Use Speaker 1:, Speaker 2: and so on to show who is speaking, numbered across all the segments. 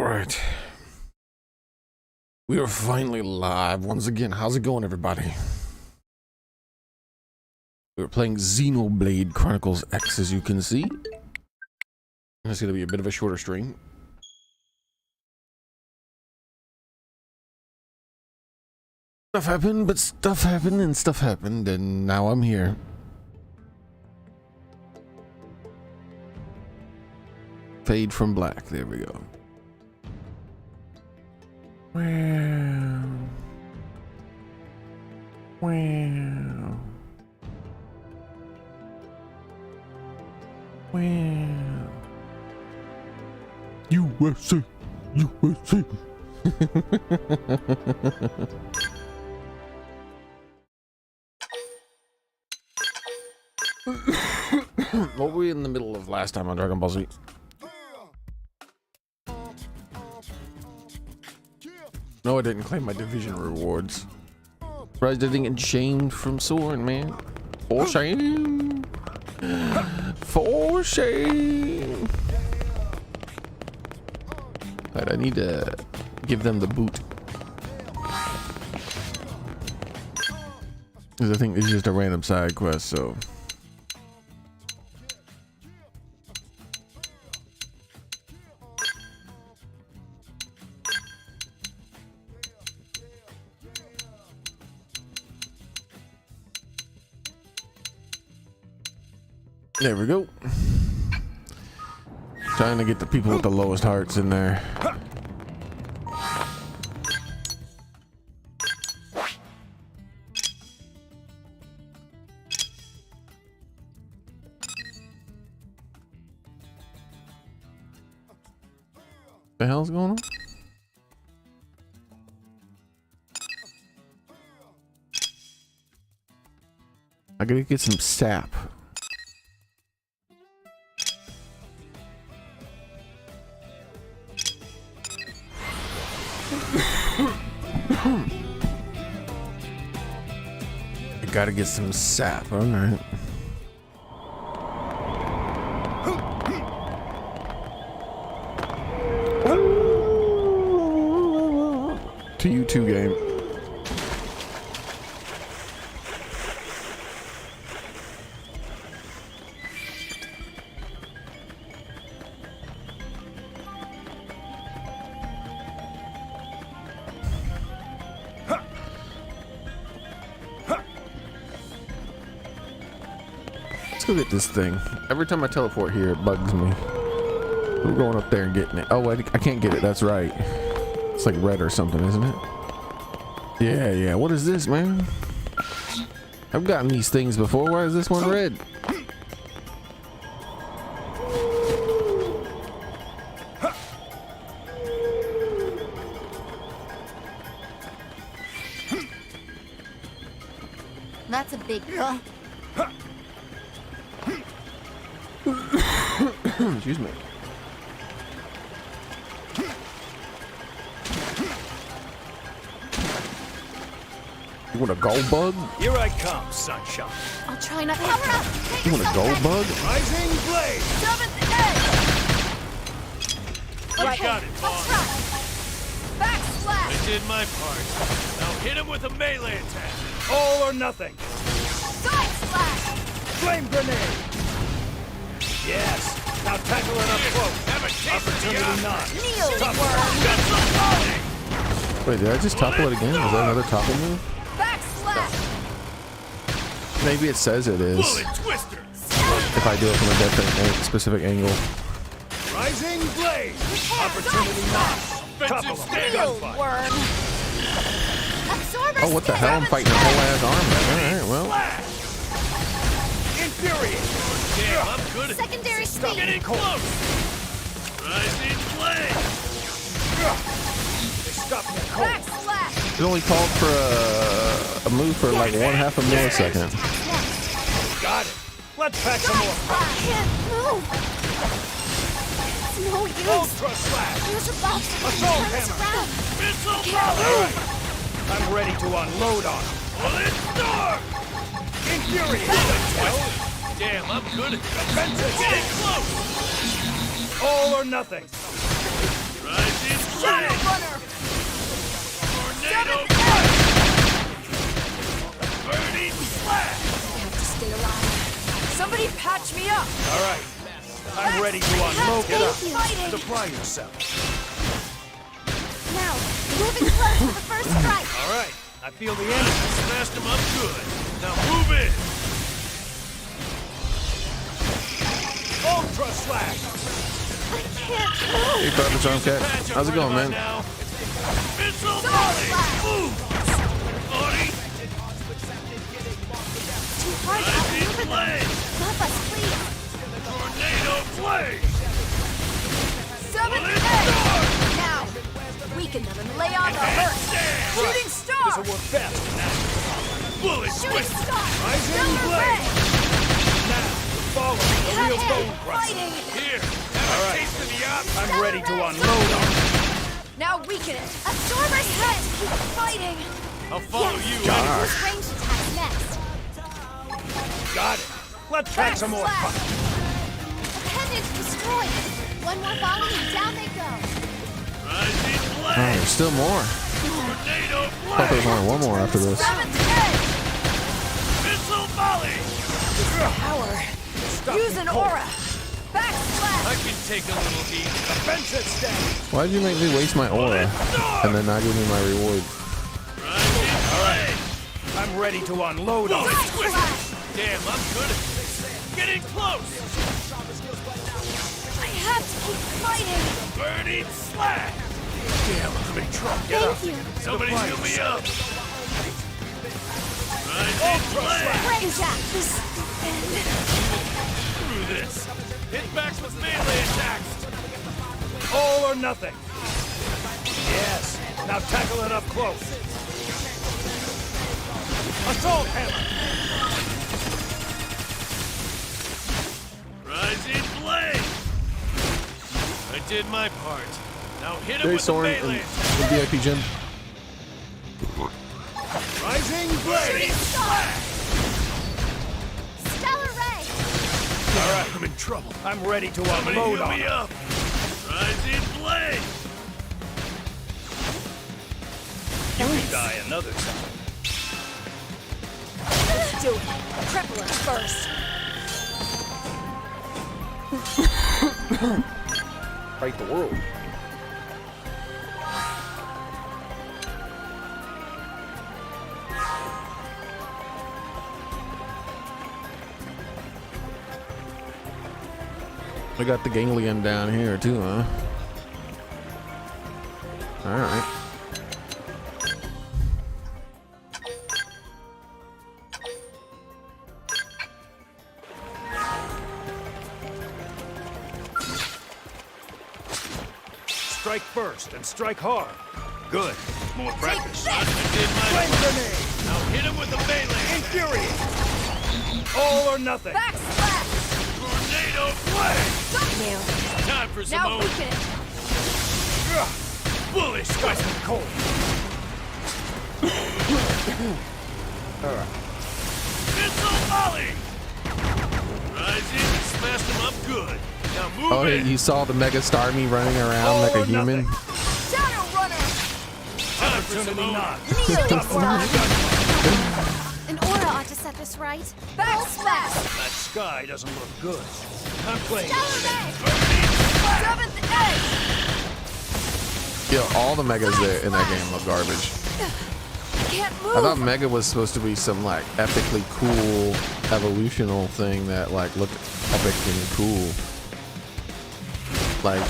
Speaker 1: Alright. We are finally live once again. How's it going, everybody? We're playing Xenoblade Chronicles X, as you can see. It's going to be a bit of a shorter stream. Stuff happened, but stuff happened, and stuff happened, and now I'm here. Fade from black. There we go. Wow. Wow. Wow. USA. USA. What were we in the middle of last time on Dragon Ball Z? No, I didn't claim my division rewards. Surprised I didn't get shamed from Soren, man. For shame. For shame. Alright, I need to give them the boot. Because I think it's just a random side quest, so. There we go. Trying to get the people with the lowest hearts in there. The hell's going on? I gotta get some sap. I gotta get some sap. All right. To you too, game. Let's go get this thing. Every time I teleport here, it bugs me. We're going up there and getting it. Oh, I can't get it. That's right. It's like red or something, isn't it? Yeah. What is this, man? I've gotten these things before. Why is this one red?
Speaker 2: That's a big.
Speaker 1: Excuse me. You want a gold bug?
Speaker 3: Here I come, sunshine.
Speaker 2: I'll try not to cover up.
Speaker 1: You want a gold bug?
Speaker 3: Rising blade.
Speaker 2: Shove it the edge.
Speaker 3: You got it, boss.
Speaker 2: Backslash.
Speaker 3: I did my part. Now hit him with a melee attack. All or nothing.
Speaker 2: Side slash.
Speaker 3: Flame grenade. Yes. Now tackle it up close. Opportunity knock.
Speaker 2: Kneel worm.
Speaker 1: Wait, did I just topple it again? Is that another topple move?
Speaker 2: Backslash.
Speaker 1: Maybe it says it is.
Speaker 3: Bullet twister.
Speaker 1: If I do it from a different specific angle.
Speaker 3: Rising blade. Opportunity knock. Topple him.
Speaker 2: Kneel
Speaker 3: Gunfight.
Speaker 2: worm. Absorber.
Speaker 1: Oh, what the hell? I'm fighting a whole ass arm. Alright, well.
Speaker 3: Flash. Infuriate. Damn, I'm good at
Speaker 2: Secondary speed.
Speaker 3: getting close. Rising blade. Stop the cold.
Speaker 2: Backslash.
Speaker 1: It only called for a move for like 1/2 a millisecond.
Speaker 3: Got it. Let's pack some more.
Speaker 2: I can't move. It's no use.
Speaker 3: Ultra slash.
Speaker 2: There's a box that
Speaker 3: Assault
Speaker 2: turns
Speaker 3: hammer.
Speaker 2: around.
Speaker 3: Missile
Speaker 2: Can't move.
Speaker 3: I'm ready to unload on him. Bullet storm. Infuriate. Well, damn, I'm good at this. Getting close. All or nothing. Rising Tornado blade! Burning slash!
Speaker 2: I have to stay alive. Somebody patch me up.
Speaker 3: All right, I'm ready to unload.
Speaker 2: Get up. Fighting.
Speaker 3: Supply yourself.
Speaker 2: Now, moving close to the first strike.
Speaker 3: All right, I feel the enemy. Smashed him up good. Now move in. Ultra slash.
Speaker 2: I can't
Speaker 1: Hey,
Speaker 2: move.
Speaker 1: Papa John Cat. How's it going, man?
Speaker 3: Missile volley. Move. Body.
Speaker 2: Too hard to
Speaker 3: Rising
Speaker 2: outmaneuver them.
Speaker 3: blade.
Speaker 2: Help us, please.
Speaker 3: Tornado blade.
Speaker 2: 7th
Speaker 3: Bullet
Speaker 2: edge.
Speaker 3: star.
Speaker 2: Now, weaken them and lay on the hurt.
Speaker 3: Stand.
Speaker 2: Shooting star.
Speaker 3: This'll work best. Bullet
Speaker 2: Shooting
Speaker 3: twist.
Speaker 2: star.
Speaker 3: Rising
Speaker 2: Stellar
Speaker 3: blade.
Speaker 2: ray.
Speaker 3: Now, follow the real
Speaker 2: Cut
Speaker 3: bone
Speaker 2: in.
Speaker 3: crusher.
Speaker 2: Fighting.
Speaker 3: Here, have a taste of the op. I'm
Speaker 2: Stellar
Speaker 3: ready to
Speaker 2: ray.
Speaker 3: unload on you.
Speaker 2: Now weaken it. Absorber's head. Keep fighting.
Speaker 3: I'll follow
Speaker 2: Yes.
Speaker 3: you.
Speaker 1: God.
Speaker 2: Use range attacks next.
Speaker 3: Got it. Let's try some more
Speaker 2: Backslash.
Speaker 3: fun.
Speaker 2: Pendant destroyed. One more volley and down they go.
Speaker 3: Rising
Speaker 1: Oh,
Speaker 3: blade.
Speaker 1: there's still more.
Speaker 3: Tornado
Speaker 1: I thought there was
Speaker 3: blade.
Speaker 1: only one more after this.
Speaker 2: 7th edge.
Speaker 3: Missile volley.
Speaker 2: Power.
Speaker 3: Stop
Speaker 2: Use
Speaker 3: me
Speaker 2: an
Speaker 3: cold.
Speaker 2: aura. Backslash.
Speaker 3: I can take a little heat. Offensive stand.
Speaker 1: Why'd you make me waste my aura and then not give me my reward?
Speaker 3: Rising blade. I'm ready to unload on you.
Speaker 2: Backslash.
Speaker 3: Damn, I'm good at this. Getting close.
Speaker 2: I have to keep fighting.
Speaker 3: Burning slash. Damn, I'm in trouble. Get up.
Speaker 2: Thank you.
Speaker 3: Somebody heal me up. Rising blade.
Speaker 2: Range attacks.
Speaker 3: Through this. Hit backs with melee attacks. All or nothing. Yes. Now tackle it up close. Assault hammer. Rising blade. I did my part. Now hit him
Speaker 1: Hey,
Speaker 3: with the
Speaker 1: Soren,
Speaker 3: melee attack.
Speaker 1: the VIP gym.
Speaker 3: Rising blade. Slash.
Speaker 2: Stellar ray.
Speaker 3: All right, I'm in trouble. I'm ready to unload on me up. Rising blade. You can die another time.
Speaker 2: Let's do it. Cripple it first.
Speaker 1: Fight the world. We got the ganglion down here too, huh? All right.
Speaker 3: Strike first and strike hard. Good. More practice.
Speaker 2: this.
Speaker 3: I did my grenade. Now hit him with the melee. Infuriate. All or nothing.
Speaker 2: Backslash.
Speaker 3: Tornado blade.
Speaker 2: Nailed it.
Speaker 3: Time for some
Speaker 2: Now
Speaker 3: own.
Speaker 2: weaken it.
Speaker 3: Bully strike him cold. Missile volley. Rising. Smashed him up good. Now move
Speaker 1: Oh,
Speaker 3: in.
Speaker 1: you saw the Mega Star me running around
Speaker 3: All
Speaker 1: like
Speaker 3: or
Speaker 1: a human.
Speaker 3: nothing.
Speaker 2: Shadow runner.
Speaker 3: Time for some own.
Speaker 2: Kneel, son. An aura ought to set this right. Backslash.
Speaker 3: That sky doesn't look good. I'm playing.
Speaker 2: Stellar ray.
Speaker 3: Burning slash.
Speaker 2: 7th edge.
Speaker 1: Yo, all the Megas there in that game look garbage.
Speaker 2: I can't move.
Speaker 1: I thought Mega was supposed to be some like epically cool evolutional thing that like looked epic and cool. Like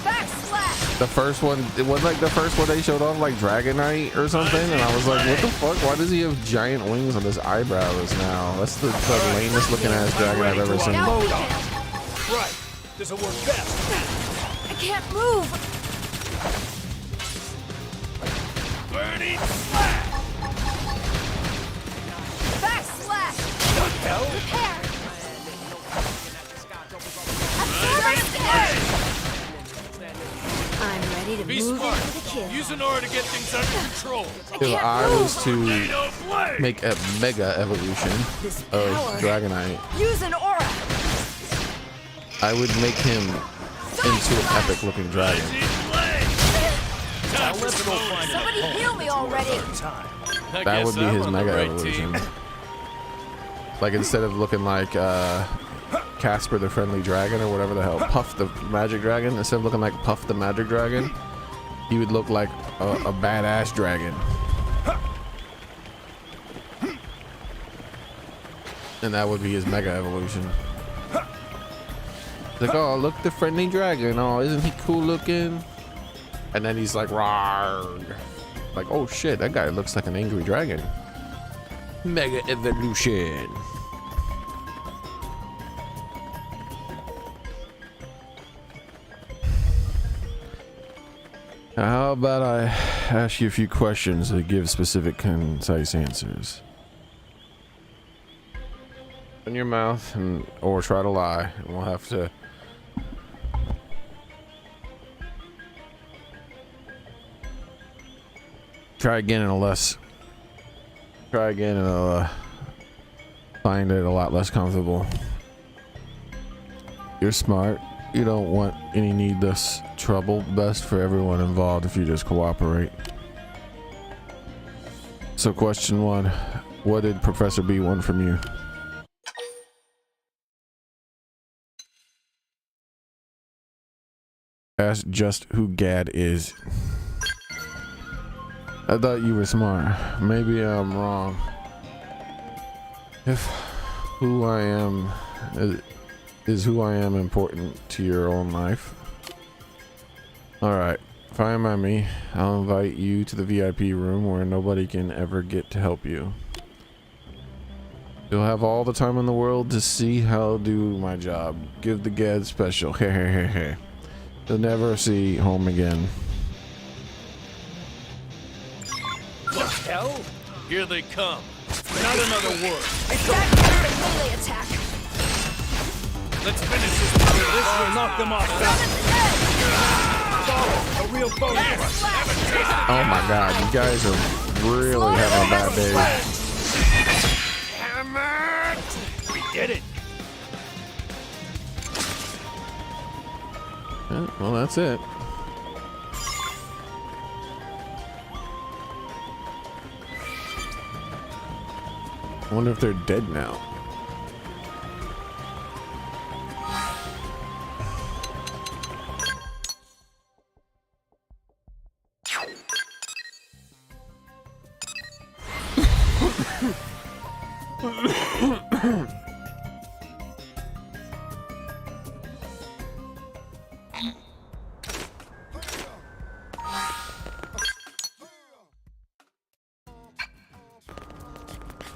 Speaker 2: Backslash.
Speaker 1: the first one, it was like the first one they showed off like Dragonite or something, and I was like, what the fuck? Why does he have giant wings on his eyebrows now? That's the lamest looking ass dragon I've ever seen.
Speaker 2: Now
Speaker 3: Load
Speaker 2: weaken
Speaker 3: on.
Speaker 2: it.
Speaker 3: Right. This'll work best.
Speaker 2: I can't move.
Speaker 3: Burning slash.
Speaker 2: Backslash.
Speaker 3: The hell?
Speaker 2: Repair.
Speaker 3: Rising
Speaker 2: Absorber's
Speaker 3: blade.
Speaker 2: I'm ready to
Speaker 3: Be
Speaker 2: move
Speaker 3: smart.
Speaker 2: into the kill.
Speaker 3: Use an aura to get things under control.
Speaker 1: If I was to
Speaker 3: Tornado blade.
Speaker 1: make a Mega evolution
Speaker 2: This
Speaker 1: of
Speaker 2: power.
Speaker 1: Dragonite,
Speaker 2: Use an aura.
Speaker 1: I would make him into an epic looking dragon.
Speaker 3: Rising blade. Time let's go find
Speaker 2: Somebody heal me already.
Speaker 3: time.
Speaker 1: That would be his mega evolution. Like instead of looking like Casper the Friendly Dragon or whatever the hell, Puff the Magic Dragon, instead of looking like Puff the Magic Dragon, he would look like a badass dragon. And that would be his mega evolution. Like, oh, look, the friendly dragon. Oh, isn't he cool looking? And then he's like, rawr. Like, oh shit, that guy looks like an angry dragon. Mega evolution. Now, how about I ask you a few questions that give specific, concise answers? In your mouth, and or try to lie, and we'll have to. Try again in a less. Try again and find it a lot less comfortable. You're smart. You don't want any needless trouble. Best for everyone involved if you just cooperate. So, question 1: what did Professor B want from you? Ask just who Gad is. I thought you were smart. Maybe I'm wrong. If who I am is who I am important to your own life? Alright, fine by me. I'll invite you to the VIP room where nobody can ever get to help you. You'll have all the time in the world to see how I'll do my job. Give the Gad special. Hehehehe. You'll never see home again.
Speaker 3: What the hell? Here they come. Not another word.
Speaker 2: Attack after melee attack.
Speaker 3: Let's finish this. This will knock them off. Follow, a real bonus.
Speaker 1: Oh my god, you guys are really having a bad day.
Speaker 3: Hammer! We did it.
Speaker 1: Yeah, well, that's it. I wonder if they're dead now.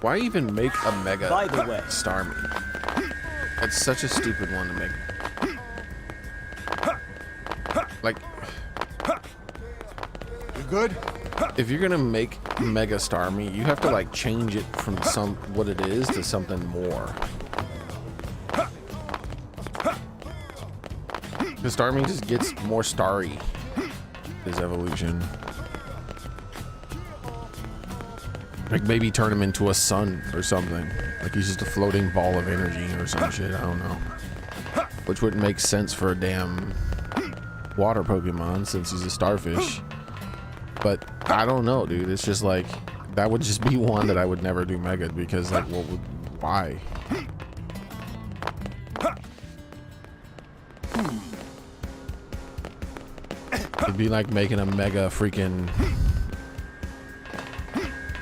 Speaker 1: Why even make a mega
Speaker 4: By the way,
Speaker 1: Starmie? It's such a stupid one to make. Like,
Speaker 4: you good?
Speaker 1: if you're gonna make Mega Starmie, you have to like change it from what it is to something more. The Starmie just gets more starry. His evolution. Like maybe turn him into a sun or something. Like he's just a floating ball of energy or some shit. I don't know. Which wouldn't make sense for a damn water Pokemon since he's a starfish. But I don't know, dude. It's just like that would just be one that I would never do Mega because like why? It'd be like making a Mega freaking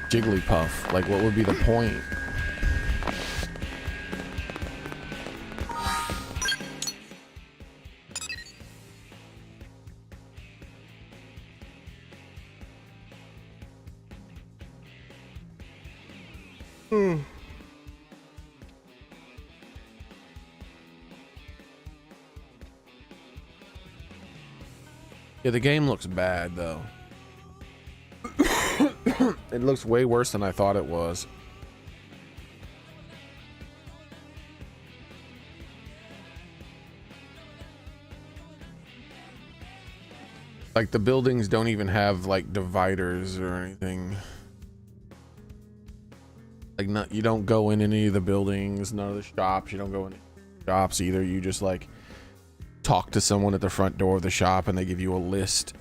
Speaker 1: Jigglypuff. Like, what would be the point? Yeah, the game looks bad, though. It looks way worse than I thought it was. Like the buildings don't even have like dividers or anything. Like you don't go in any of the buildings, none of the shops. You don't go in shops either. You just like talk to someone at the front door of the shop and they give you a list.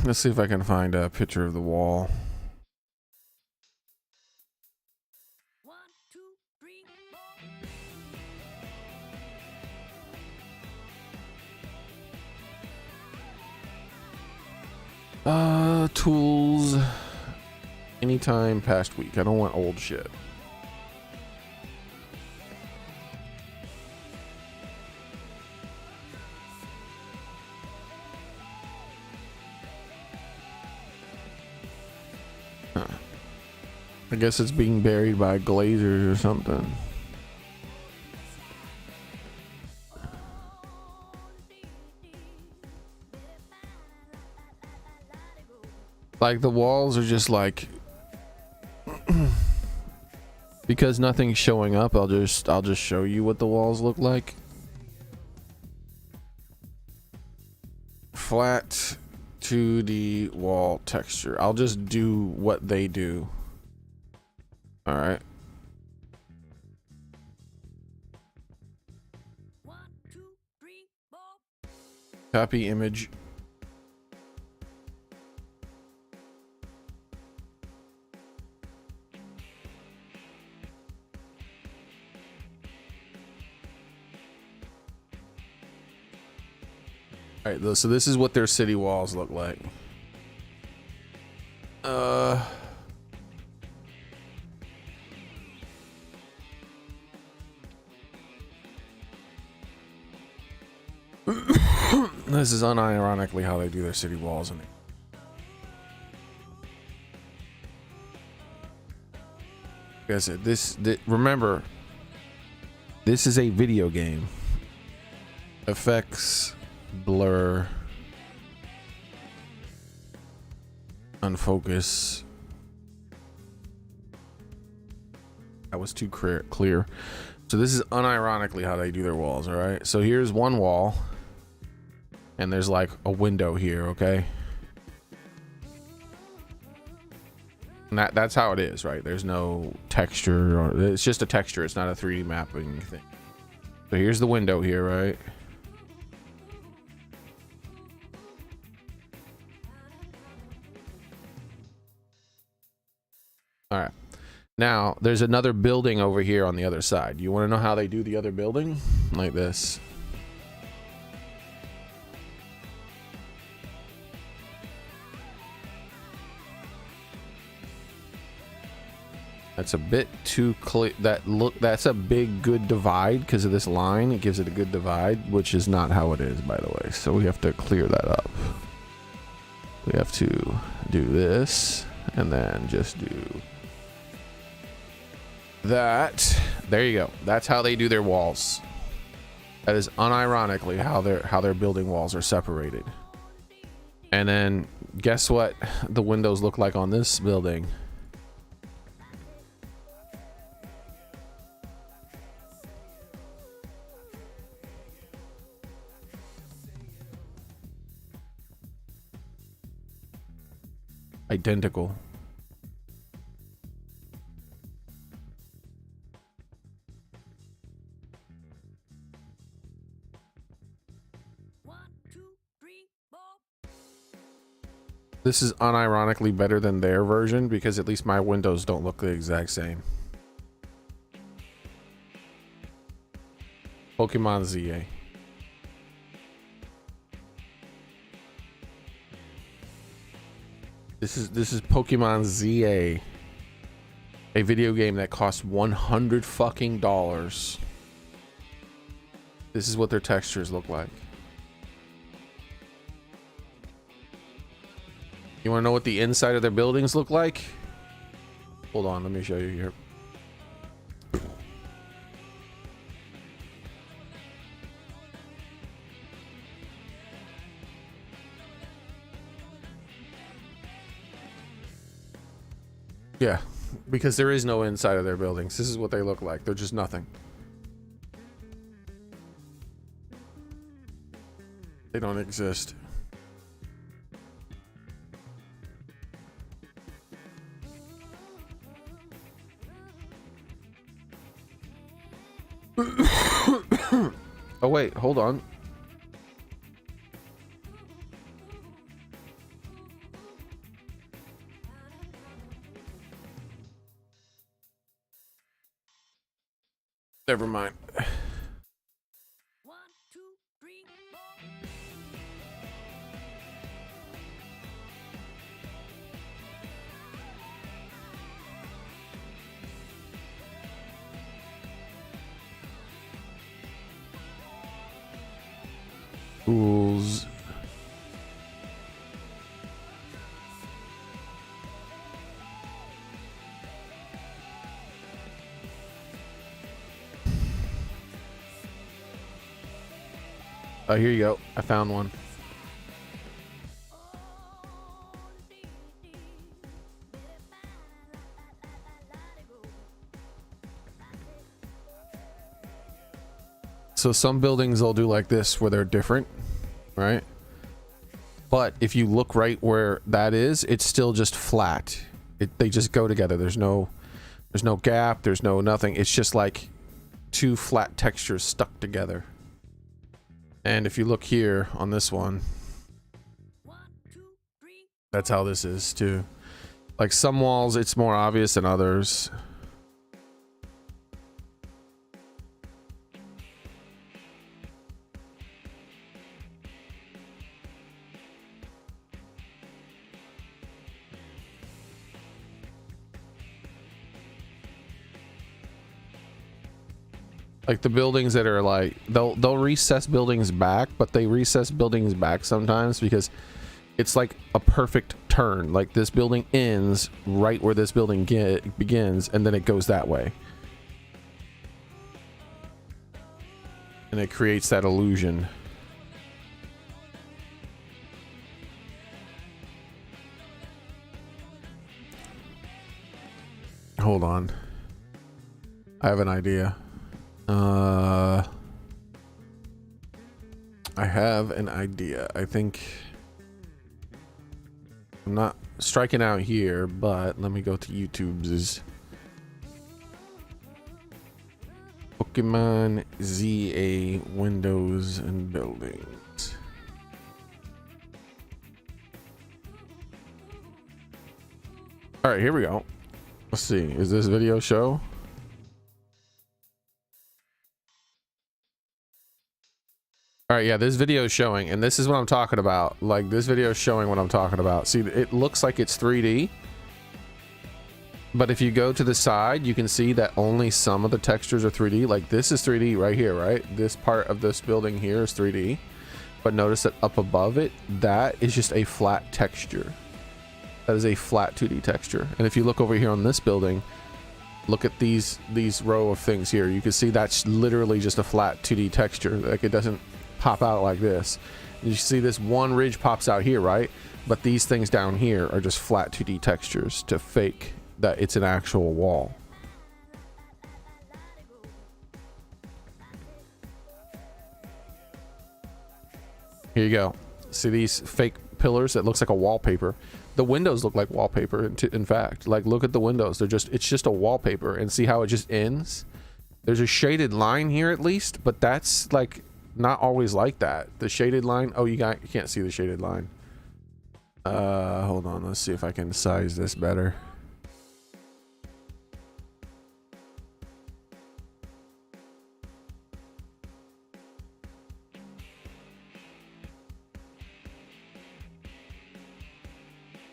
Speaker 1: Let's see if I can find a picture of the wall.
Speaker 4: 1, 2, 3, 4.
Speaker 1: Tools. Anytime past week. I don't want old shit. Huh. I guess it's being buried by glazers or something. Like the walls are just like because nothing's showing up, I'll just show you what the walls look like. Flat 2D wall texture. I'll just do what they do. All right.
Speaker 4: 1, 2, 3, 4.
Speaker 1: Copy image. All right, so this is what their city walls look like. This is unironically how they do their city walls. And like I said, remember, this is a video game. Effects, blur, unfocus. That was too clear. So this is unironically how they do their walls. All right, so here's one wall and there's like a window here. Okay, and that's how it is, right? There's no texture, or it's just a texture. It's not a 3D mapping thing. So here's the window here, right? All right, now there's another building over here on the other side. You want to know how they do the other building? Like this. That's a bit too clear. That's a big good divide because of this line. It gives it a good divide, which is not how it is, by the way. So we have to clear that up. We have to do this and then just do that. There you go. That's how they do their walls. That is unironically how their building walls are separated. And then guess what the windows look like on this building? Identical. This is unironically better than their version because at least my windows don't look the exact same. Pokemon ZA. This is Pokemon ZA, a video game that costs $100 fucking dollars. This is what their textures look like. You want to know what the inside of their buildings look like? Hold on, let me show you here. Yeah, because there is no inside of their buildings. This is what they look like. They're just nothing. They don't exist. Oh wait, hold on. Never mind.
Speaker 4: 1, 2, 3, 4.
Speaker 1: Tools. Oh, here you go. I found one. So some buildings they'll do like this where they're different, right? But if you look right where that is, it's still just flat. They just go together. There's no gap. There's no nothing. It's just like two flat textures stuck together. And if you look here on this one,
Speaker 4: 1, 2, 3.
Speaker 1: that's how this is too. Like some walls, it's more obvious than others. Like the buildings that are like they'll recess buildings back, but they recess buildings back sometimes because it's like a perfect turn. Like this building ends right where this building begins, and then it goes that way, and it creates that illusion. Hold on, I have an idea. I have an idea. I think I'm not striking out here, but let me go to YouTube's Pokemon ZA Windows and Buildings. All right, here we go. Let's see. Is this video show? All right, yeah, this video is showing, and this is what I'm talking about. Like, this video is showing what I'm talking about. See, it looks like it's 3D, but if you go to the side, you can see that only some of the textures are 3D. Like, this is 3D right here, right? This part of this building here is 3D, but notice that up above it, that is just a flat texture. That is a flat 2D texture. And if you look over here on this building, look at these row of things here. You can see that's literally just a flat 2D texture. Like, it doesn't pop out like this. You see this one ridge pops out here, right? But these things down here are just flat 2D textures to fake that it's an actual wall. Here you go. See these fake pillars that looks like a wallpaper? The windows look like wallpaper. In fact, like, look at the windows. It's just a wallpaper. And see how it just ends? There's a shaded line here at least, but that's like not always like that. The shaded line, oh, you can't see the shaded line. Hold on, let's see if I can size this better.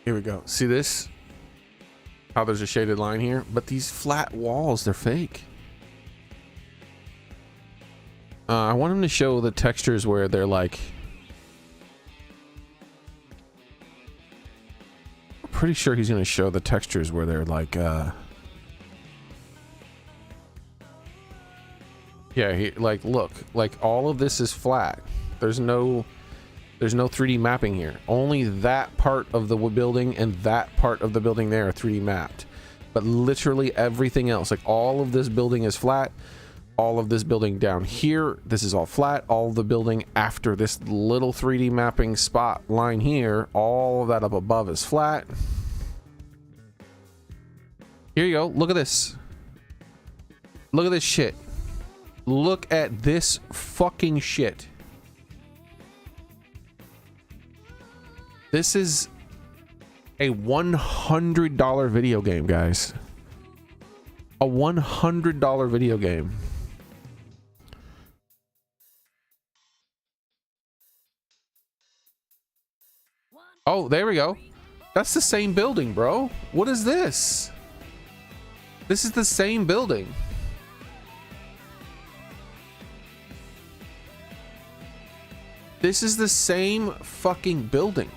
Speaker 1: Here we go. See this? How there's a shaded line here, but these flat walls, they're fake. I want him to show the textures where they're like, I'm pretty sure he's going to show the textures where they're like, yeah, like, look, like all of this is flat. There's no 3D mapping here. Only that part of the building and that part of the building there are 3D mapped. But literally everything else, like all of this building is flat. All of this building down here, this is all flat. All of the building after this little 3D mapping spot line here, all of that up above is flat. Here you go. Look at this. Look at this shit. Look at this fucking shit. This is a $100 video game, guys. A $100 video game. Oh, there we go. That's the same building, bro. What is this? This is the same building. This is the same fucking building.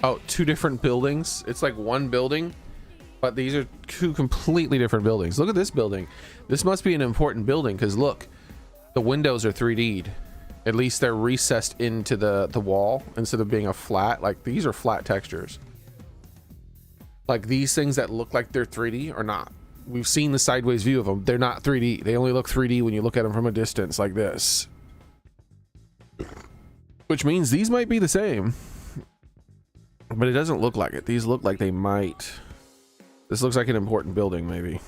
Speaker 1: Oh, two different buildings. It's like one building, but these are two completely different buildings. Look at this building. This must be an important building because look, the windows are 3D'd. At least they're recessed into the wall instead of being a flat. Like these are flat textures. Like these things that look like they're 3D are not. We've seen the sideways view of them. They're not 3D. They only look 3D when you look at them from a distance like this. Which means these might be the same. But it doesn't look like it. These look like they might. This looks like an important building, maybe.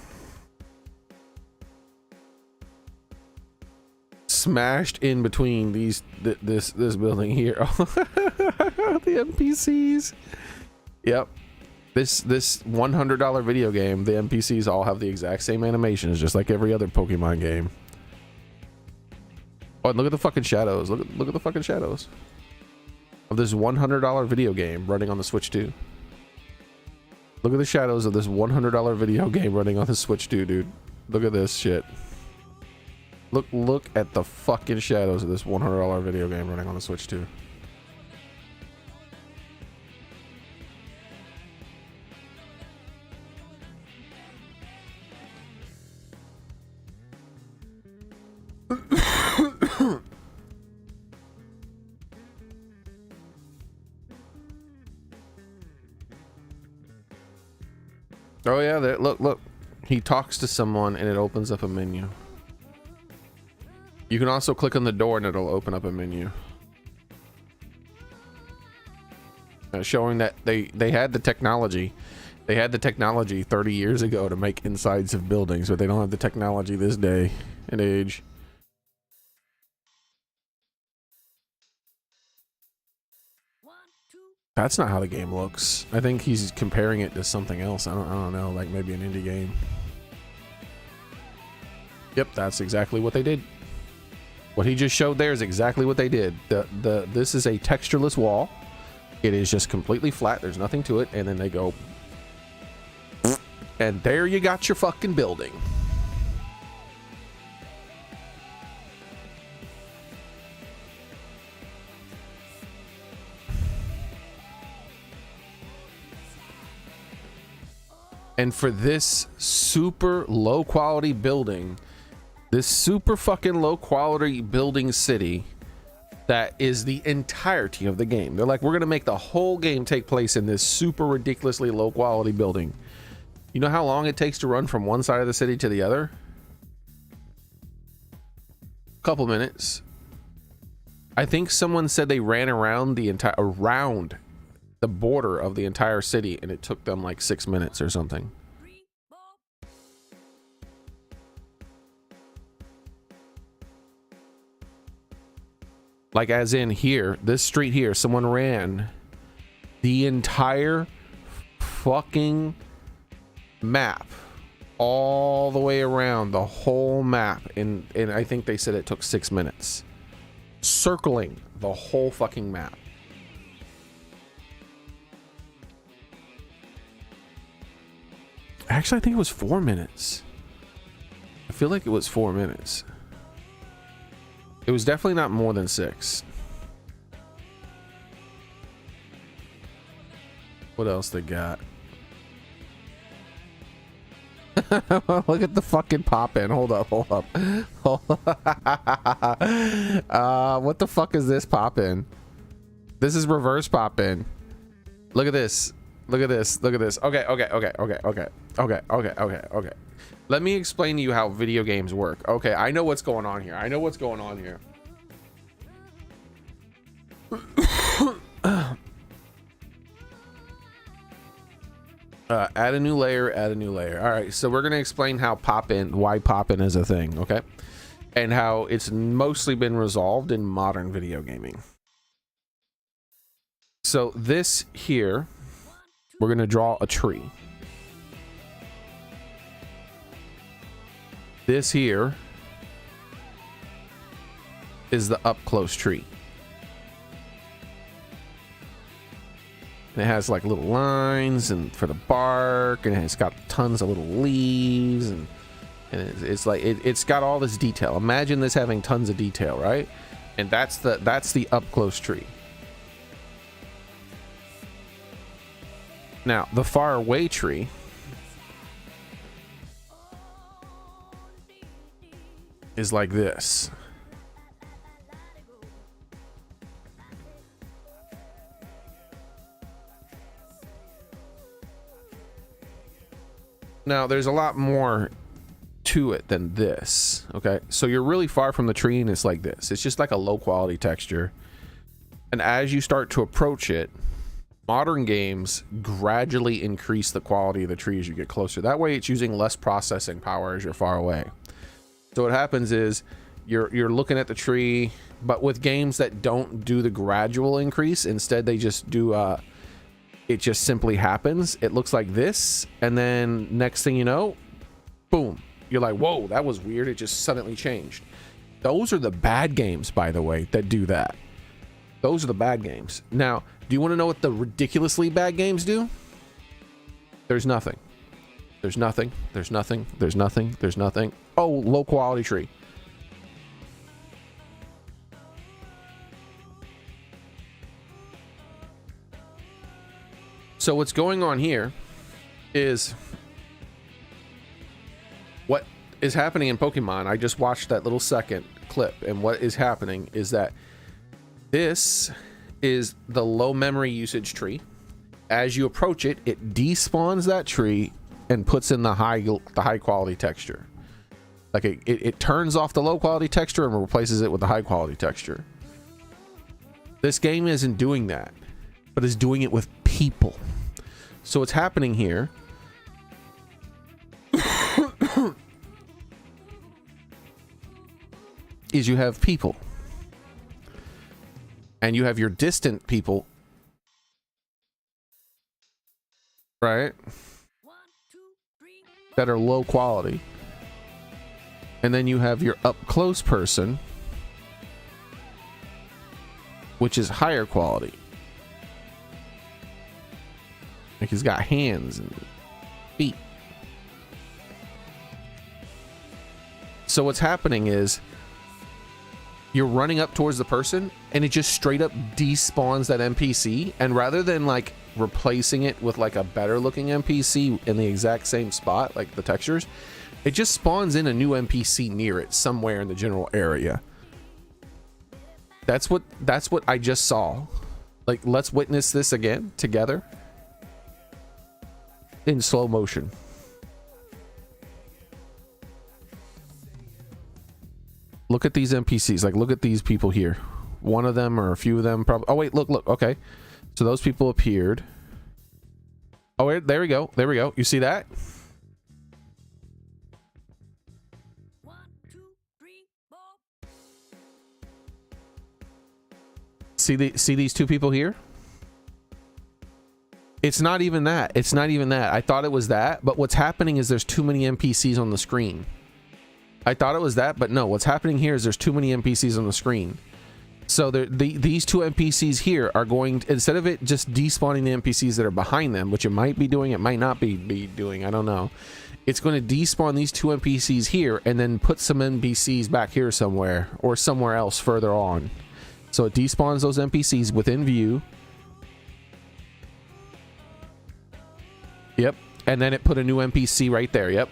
Speaker 1: Smashed in between these, this building here. The NPCs. Yep. This $100 video game, the NPCs all have the exact same animations, just like every other Pokemon game. Oh, and look at the fucking shadows. Look at the fucking shadows of this $100 video game running on the Switch 2. Look at the shadows of this $100 video game running on the Switch 2, dude. Look at this shit. Look at the fucking shadows of this $100 video game running on the Switch 2. Oh yeah, there, look. He talks to someone and it opens up a menu. You can also click on the door and it'll open up a menu. Showing that they had the technology. They had the technology 30 years ago to make insides of buildings, but they don't have the technology this day and age. That's not how the game looks. I think he's comparing it to something else. I don't know, like maybe an indie game. Yep, that's exactly what they did. What he just showed there is exactly what they did. This is a textureless wall. It is just completely flat. There's nothing to it, and then they go, and there you got your fucking building. And for this super low quality building, this super fucking low quality building city, that is the entirety of the game. They're like, we're gonna make the whole game take place in this super ridiculously low quality building. You know how long it takes to run from one side of the city to the other? Couple minutes. I think someone said they ran around the border of the entire city and it took them like 6 minutes or something. Like as in here, this street here, someone ran the entire fucking map all the way around the whole map, and I think they said it took 6 minutes circling the whole fucking map. Actually, I think it was 4 minutes. I feel like it was 4 minutes. It was definitely not more than 6. What else they got? Look at the fucking pop-in. Hold up. What the fuck is this pop-in? This is reverse pop-in. Look at this. Look at this. Okay. Let me explain to you how video games work. Okay, I know what's going on here. Add a new layer. All right, so we're gonna explain how why pop-in is a thing. Okay, and how it's mostly been resolved in modern video gaming. So this here, we're going to draw a tree. This here is the up close tree. And it has like little lines and for the bark, and it's got tons of little leaves, and it's like it's got all this detail. Imagine this having tons of detail, right? And that's the up close tree. Now the far away tree is like this. Now there's a lot more to it than this. Okay, so you're really far from the tree and it's like this. It's just like a low quality texture, and as you start to approach it, modern games gradually increase the quality of the tree as you get closer. That way it's using less processing power as you're far away. So what happens is you're looking at the tree, but with games that don't do the gradual increase, instead they just do it just simply happens. It looks like this, and then next thing you know, boom, you're like, whoa, that was weird, it just suddenly changed. Those are the bad games, by the way, that do that. Those are the bad games. Now, do you want to know what the ridiculously bad games do? There's nothing. There's nothing. There's nothing. There's nothing. There's nothing. Oh, low quality tree. So what's going on here is what is happening in Pokemon. I just watched that little second clip, and what is happening is that this is the low memory usage tree. As you approach it, it despawns that tree and puts in the high quality texture. Like it turns off the low quality texture and replaces it with the high quality texture. This game isn't doing that, but is doing it with people. So what's happening here is you have people, and you have your distant people, right, that are low quality, and then you have your up close person, which is higher quality. Like he's got hands and feet. So what's happening is you're running up towards the person and it just straight up despawns that NPC, and rather than like replacing it with like a better looking NPC in the exact same spot, like the textures, it just spawns in a new NPC near it somewhere in the general area. That's what I just saw. Like, let's witness this again together in slow motion. Look at these NPCs. Like, look at these people here. One of them or a few of them probably. Oh wait, look. Okay, so those people appeared. Oh wait, there we go. You see that?
Speaker 4: 1, 2, 3, 4.
Speaker 1: See these two people here? It's not even that. I thought it was that, but what's happening is there's too many NPCs on the screen. I thought it was that, but no, what's happening here is there's too many NPCs on the screen. So these two NPCs here are going to, instead of it just despawning the NPCs that are behind them, which it might be doing, it might not be doing, I don't know. It's going to despawn these two NPCs here and then put some NPCs back here somewhere or somewhere else further on. So it despawns those NPCs within view. Yep. And then it put a new NPC right there. Yep.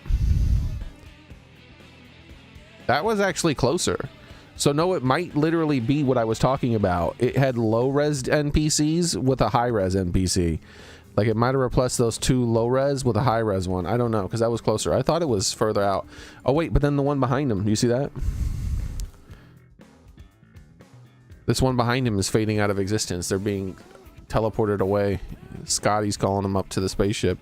Speaker 1: That was actually closer. So no, it might literally be what I was talking about. It had low res NPCs with a high res NPC. Like it might have replaced those two low res with a high res one. I don't know, because that was closer. I thought it was further out. Oh wait, but then the one behind him, do you see that? This one behind him is fading out of existence. They're being teleported away. Scotty's calling them up to the spaceship.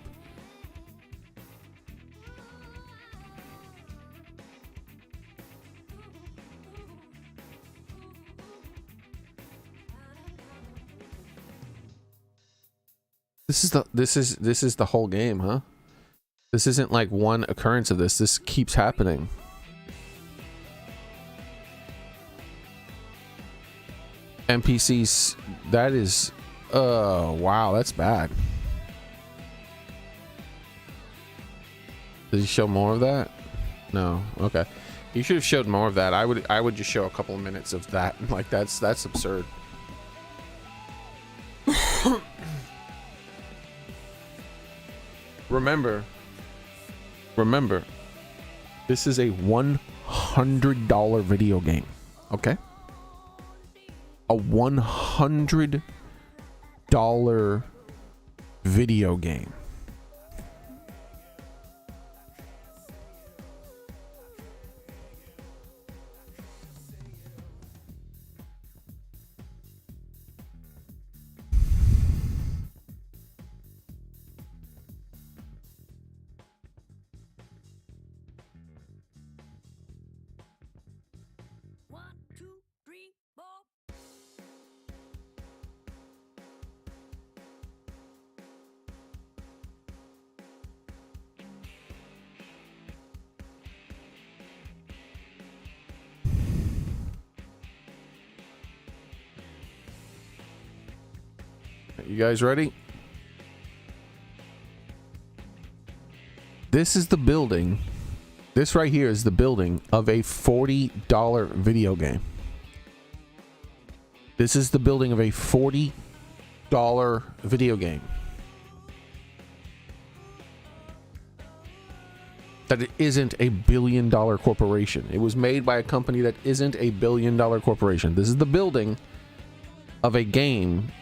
Speaker 1: This is the whole game, huh? This isn't like one occurrence of this. This keeps happening. NPCs, that is, wow, that's bad. Did he show more of that? No. Okay. You should have showed more of that. I would just show a couple of minutes of that. Like that's absurd. Remember, this is a $100 video game. Okay? A $100 video game.
Speaker 4: One, two, three, four.
Speaker 1: You guys ready? This is the building. This right here is the building of a $40 video game. This is the building of a $40 video game. That it isn't a $1 billion corporation. It was made by a company that isn't a $1 billion corporation. This is the building of a game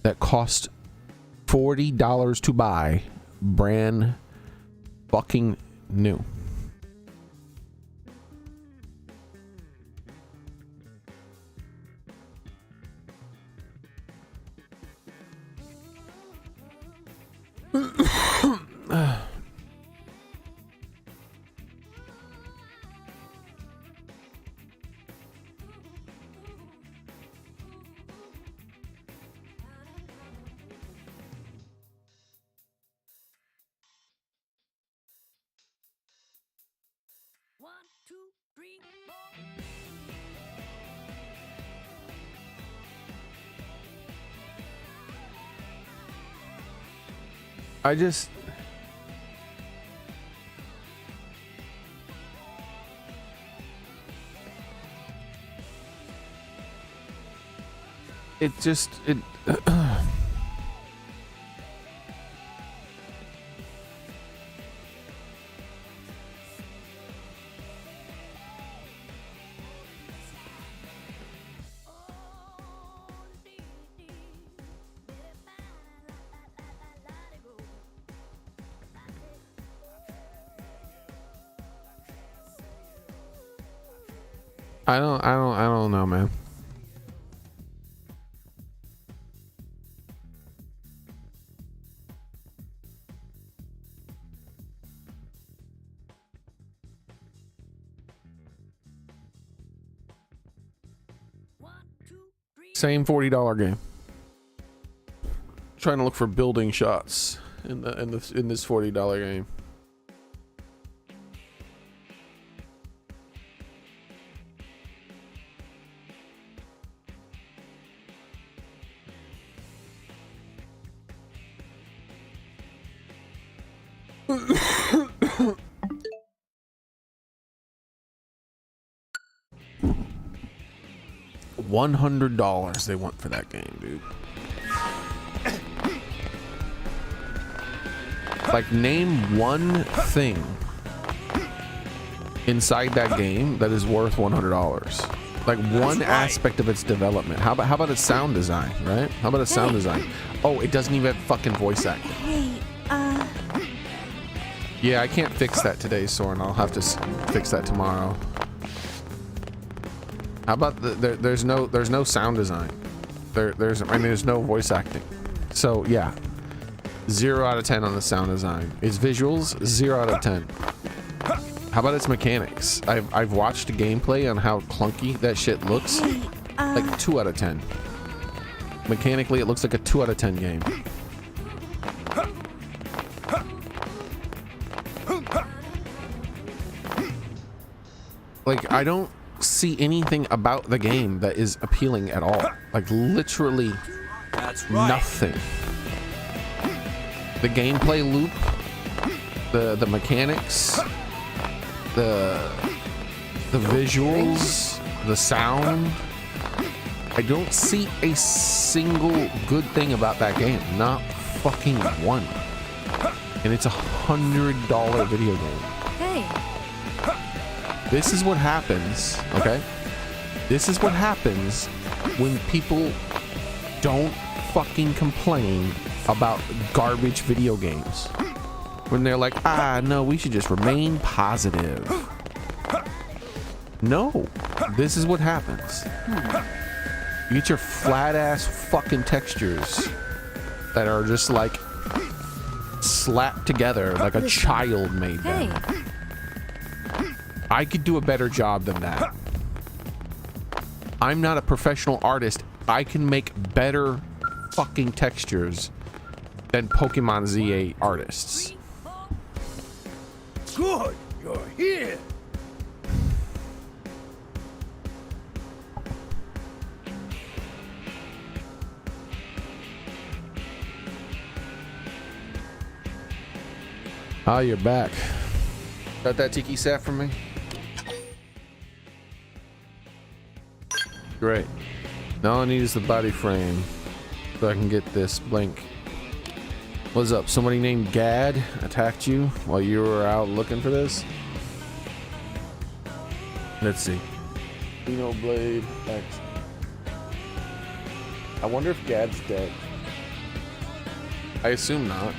Speaker 1: that cost $40 to buy, brand fucking new.
Speaker 4: One, two, three, four.
Speaker 1: I just I don't know, man.
Speaker 4: One, two, three.
Speaker 1: Same $40 game. Trying to look for building shots in this $40 game. $100 they want for that game, dude. Like, name one thing inside that game that is worth $100. Like one aspect of its development. How about its sound design, right? How about its sound design? Oh, it doesn't even have fucking voice acting.
Speaker 2: Hey,
Speaker 1: Yeah, I can't fix that today, Soren. I'll have to fix that tomorrow. How about there's no sound design. There's no voice acting. So yeah, 0 out of 10 on the sound design. Its visuals, 0 out of 10. How about its mechanics? I've watched gameplay on how clunky that shit looks. Like 2 out of 10. Mechanically, it looks like a 2 out of 10 game. Like, I don't see anything about the game that is appealing at all. Like, literally
Speaker 3: That's right.
Speaker 1: nothing. The gameplay loop, the mechanics, the visuals, the sound. I don't see a single good thing about that game. Not fucking one. And it's $100 video game.
Speaker 2: Hey.
Speaker 1: This is what happens, okay? This is what happens when people don't fucking complain about garbage video games. When they're like, no, we should just remain positive. No, this is what happens. You get your flat ass fucking textures that are just like slapped together like a child made them.
Speaker 2: Hey.
Speaker 1: I could do a better job than that. I'm not a professional artist. I can make better fucking textures than Pokemon Z8 artists.
Speaker 3: Good, you're here.
Speaker 1: Ah, you're back. Got that tiki set for me? Great. Now all I need is the body frame so I can get this blink. What's up? Somebody named Gad attacked you while you were out looking for this? Let's see. Xenoblade X. I wonder if Gad's dead. I assume not.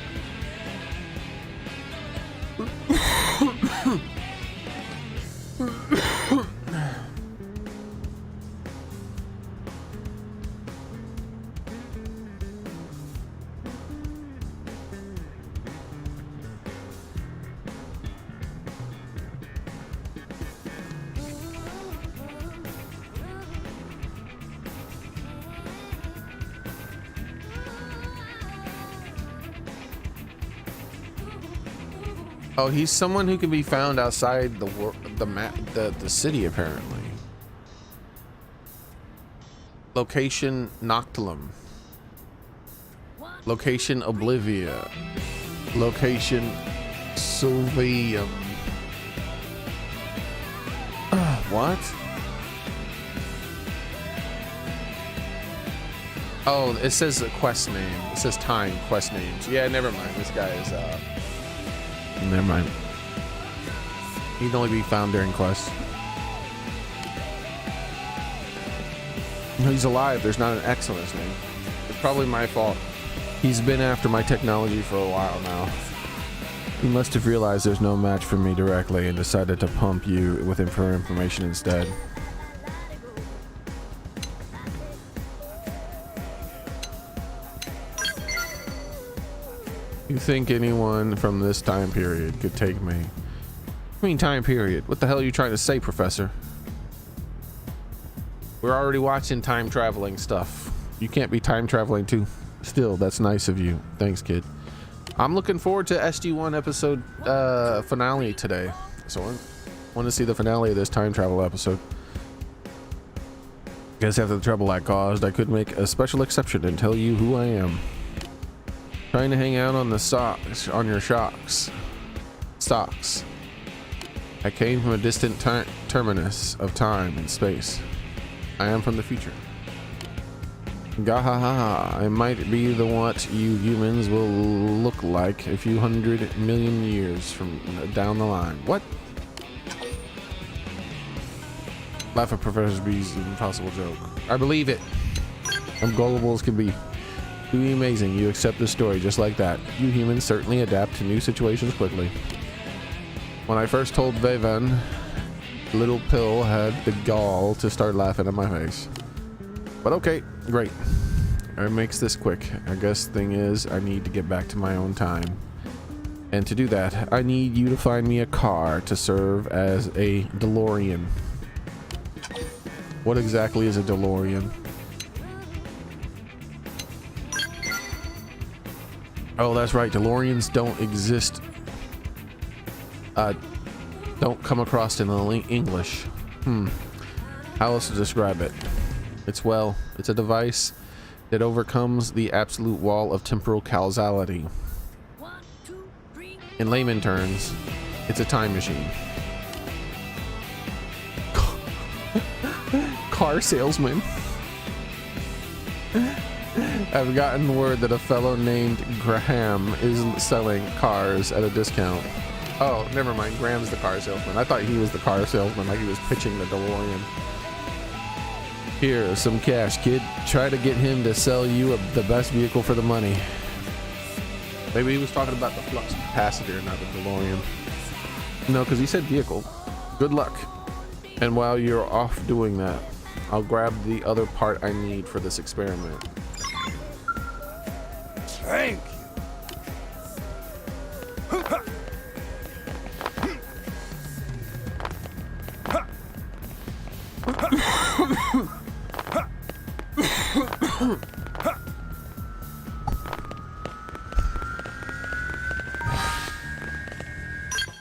Speaker 1: Oh, he's someone who can be found outside the city apparently. Location Noctilum. Location Oblivia. Location Sylvium. What? Oh, it says a quest name. It says time quest names. Yeah, never mind. This guy is never mind. He can only be found during quests. He's alive. There's not an X on his name. It's probably my fault. He's been after my technology for a while now. He must have realized there's no match for me directly and decided to pump you with information instead. You think anyone from this time period could take me? I mean, time period. What the hell are you trying to say, Professor? We're already watching time traveling stuff. You can't be time traveling too. Still, that's nice of you. Thanks, kid. I'm looking forward to SG1 episode finale today. So I want to see the finale of this time travel episode. Guess after the trouble I caused, I could make a special exception and tell you who I am. Trying to hang out on the stocks, on your stocks. I came from a distant terminus of time and space. I am from the future. Gahaha, I might be the what you humans will look like a few 100 million years from down the line. What? Laugh at Professor B's impossible joke. I believe it. I'm gullible as can be. Truly amazing. You accept the story just like that. You humans certainly adapt to new situations quickly. When I first told Vevan, little Pill had the gall to start laughing at my face. But okay, great. It makes this quick. I guess thing is, I need to get back to my own time. And to do that, I need you to find me a car to serve as a DeLorean. What exactly is a DeLorean? Oh, that's right. DeLoreans don't exist Don't come across in the English. How else to describe it? It's a device that overcomes the absolute wall of temporal causality.
Speaker 4: 1, 2, 3,
Speaker 1: In layman terms, it's a time machine. Car salesman. I've gotten word that a fellow named Graham is selling cars at a discount. Oh, never mind. Graham's the car salesman. I thought he was the car salesman, like he was pitching the DeLorean. Here, some cash, kid. Try to get him to sell you the best vehicle for the money. Maybe he was talking about the flux capacitor, not the DeLorean. No, because he said vehicle. Good luck. And while you're off doing that, I'll grab the other part I need for this experiment.
Speaker 3: Thank you.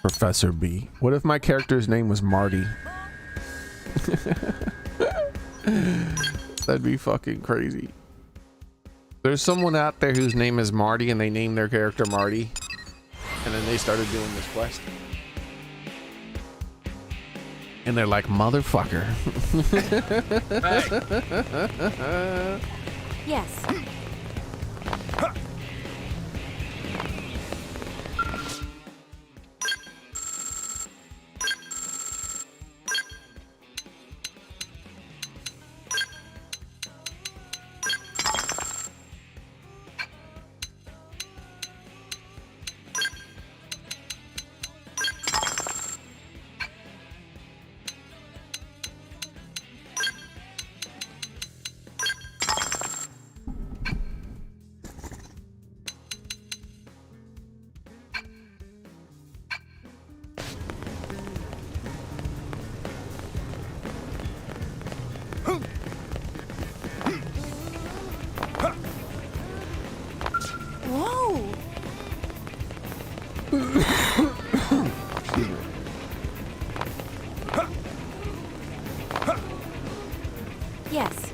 Speaker 1: Professor B. What if my character's name was Marty? That'd be fucking crazy. There's someone out there whose name is Marty and they named their character Marty. And then they started doing this quest. And they're like, motherfucker.
Speaker 2: Yes. Whoa.
Speaker 1: Excuse me.
Speaker 2: Yes.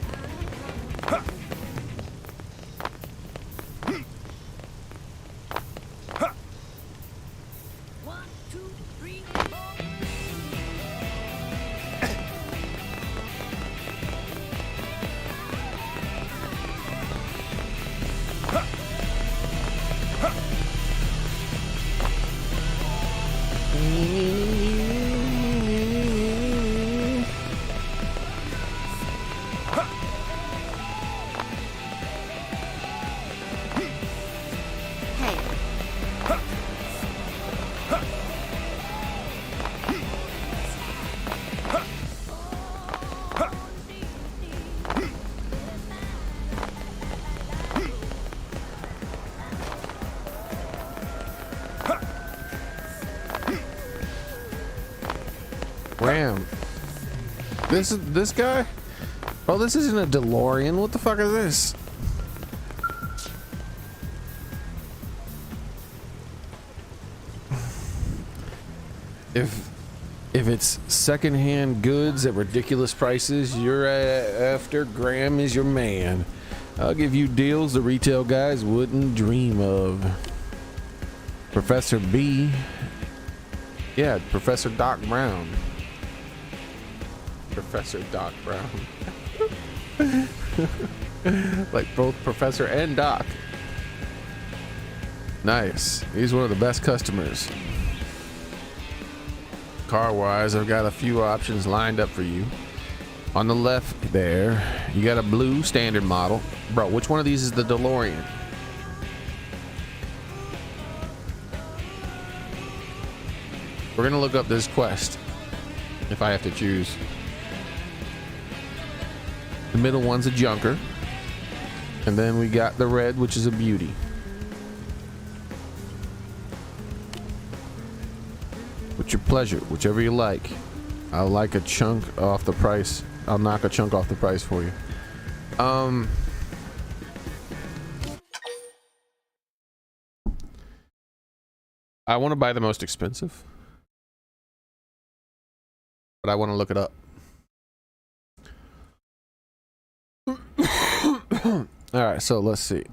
Speaker 4: 1, 2, 3, 4.
Speaker 2: Hey.
Speaker 1: Ram. This guy? Oh, this isn't a DeLorean. What the fuck is this? If it's secondhand goods at ridiculous prices, you're after, Graham is your man. I'll give you deals the retail guys wouldn't dream of. Professor B. Yeah, Professor Doc Brown. Professor Doc Brown. Like both Professor and Doc. Nice. He's one of the best customers. Car wise, I've got a few options lined up for you. On the left there, you got a blue standard model. Bro, which one of these is the DeLorean? We're gonna look up this quest if I have to choose. The middle one's a junker. And then we got the red, which is a beauty. What's your pleasure? Whichever you like. I'll like a chunk off the price. I'll knock a chunk off the price for you. I want to buy the most expensive. but I want to look it up. All right, so let's see.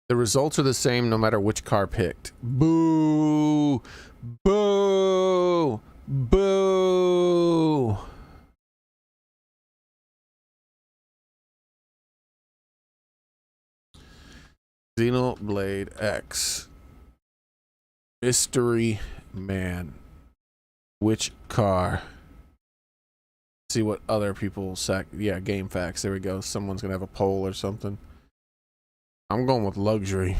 Speaker 1: The results are the same no matter which car picked. Boo! Boo! Boo! Xenoblade X. Mystery Man. Which car? See what other people sack. Yeah, game facts. There we go. Someone's gonna have a poll or something. I'm going with luxury.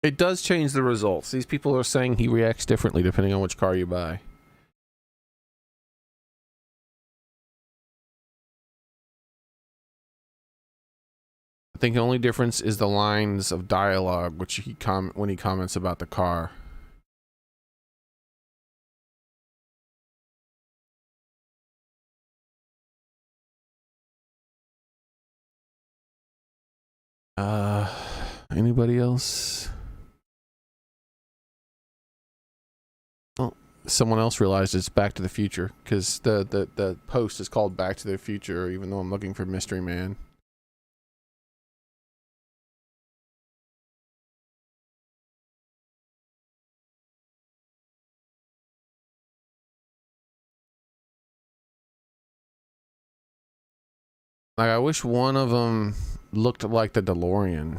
Speaker 1: It does change the results. These people are saying he reacts differently depending on which car you buy. I think the only difference is the lines of dialogue which he when he comments about the car. Anybody else? Oh, someone else realized it's Back to the Future because the post is called Back to the Future, even though I'm looking for Mystery Man. Like, I wish one of them looked like the DeLorean.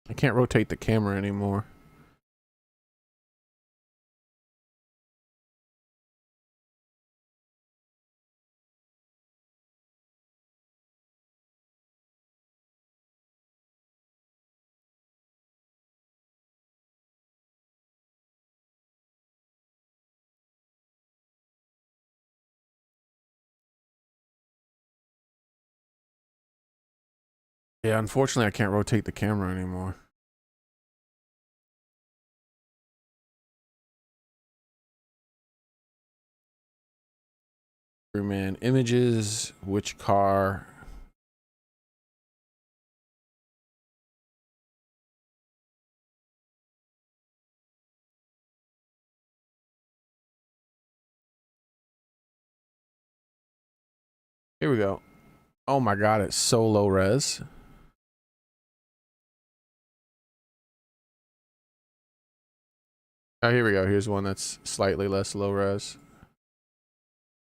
Speaker 1: I can't rotate the camera anymore. Yeah, unfortunately I can't rotate the camera anymore. Man, images, which car? Here we go. Oh my god, it's so low res. Oh, here we go. Here's one that's slightly less low res.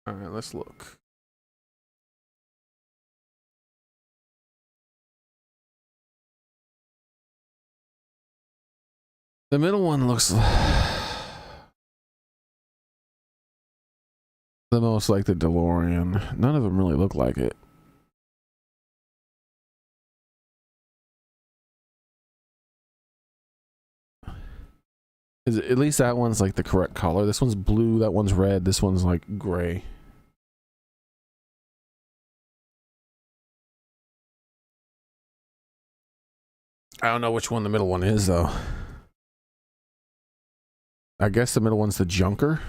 Speaker 1: All right, let's look. The middle one looks the most like the DeLorean. None of them really look like it. At least that one's like the correct color. This one's blue, that one's red, this one's like gray. I don't know which one the middle one is though. I guess the middle one's the junker.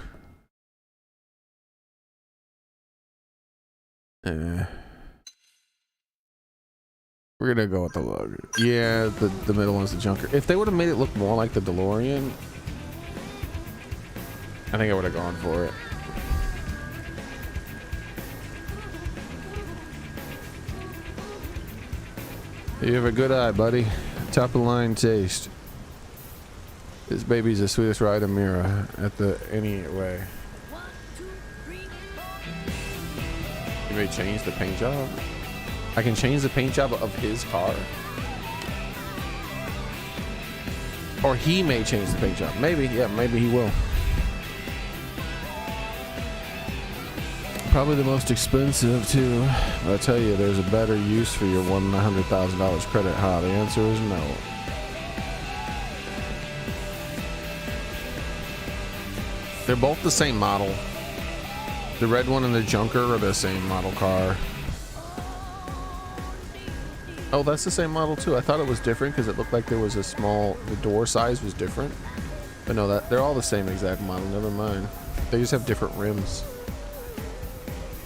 Speaker 1: We're gonna go with the logo. Yeah, the middle one's the junker. If they would have made it look more like the DeLorean, I think I would have gone for it. You have a good eye, buddy. Top of the line taste. This baby's the sweetest ride in Mira at the anyway.
Speaker 4: 1, 2, 3, 4.
Speaker 1: You may change the paint job. I can change the paint job of his car. Or he may change the paint job. Maybe, yeah, maybe he will. Probably the most expensive too. But I tell you, there's a better use for your $100,000 credit. The answer is no. They're both the same model. The red one and the Junker are the same model car. Oh, that's the same model too. I thought it was different because it looked like there was a small, the door size was different. But no, that they're all the same exact model. Never mind. They just have different rims.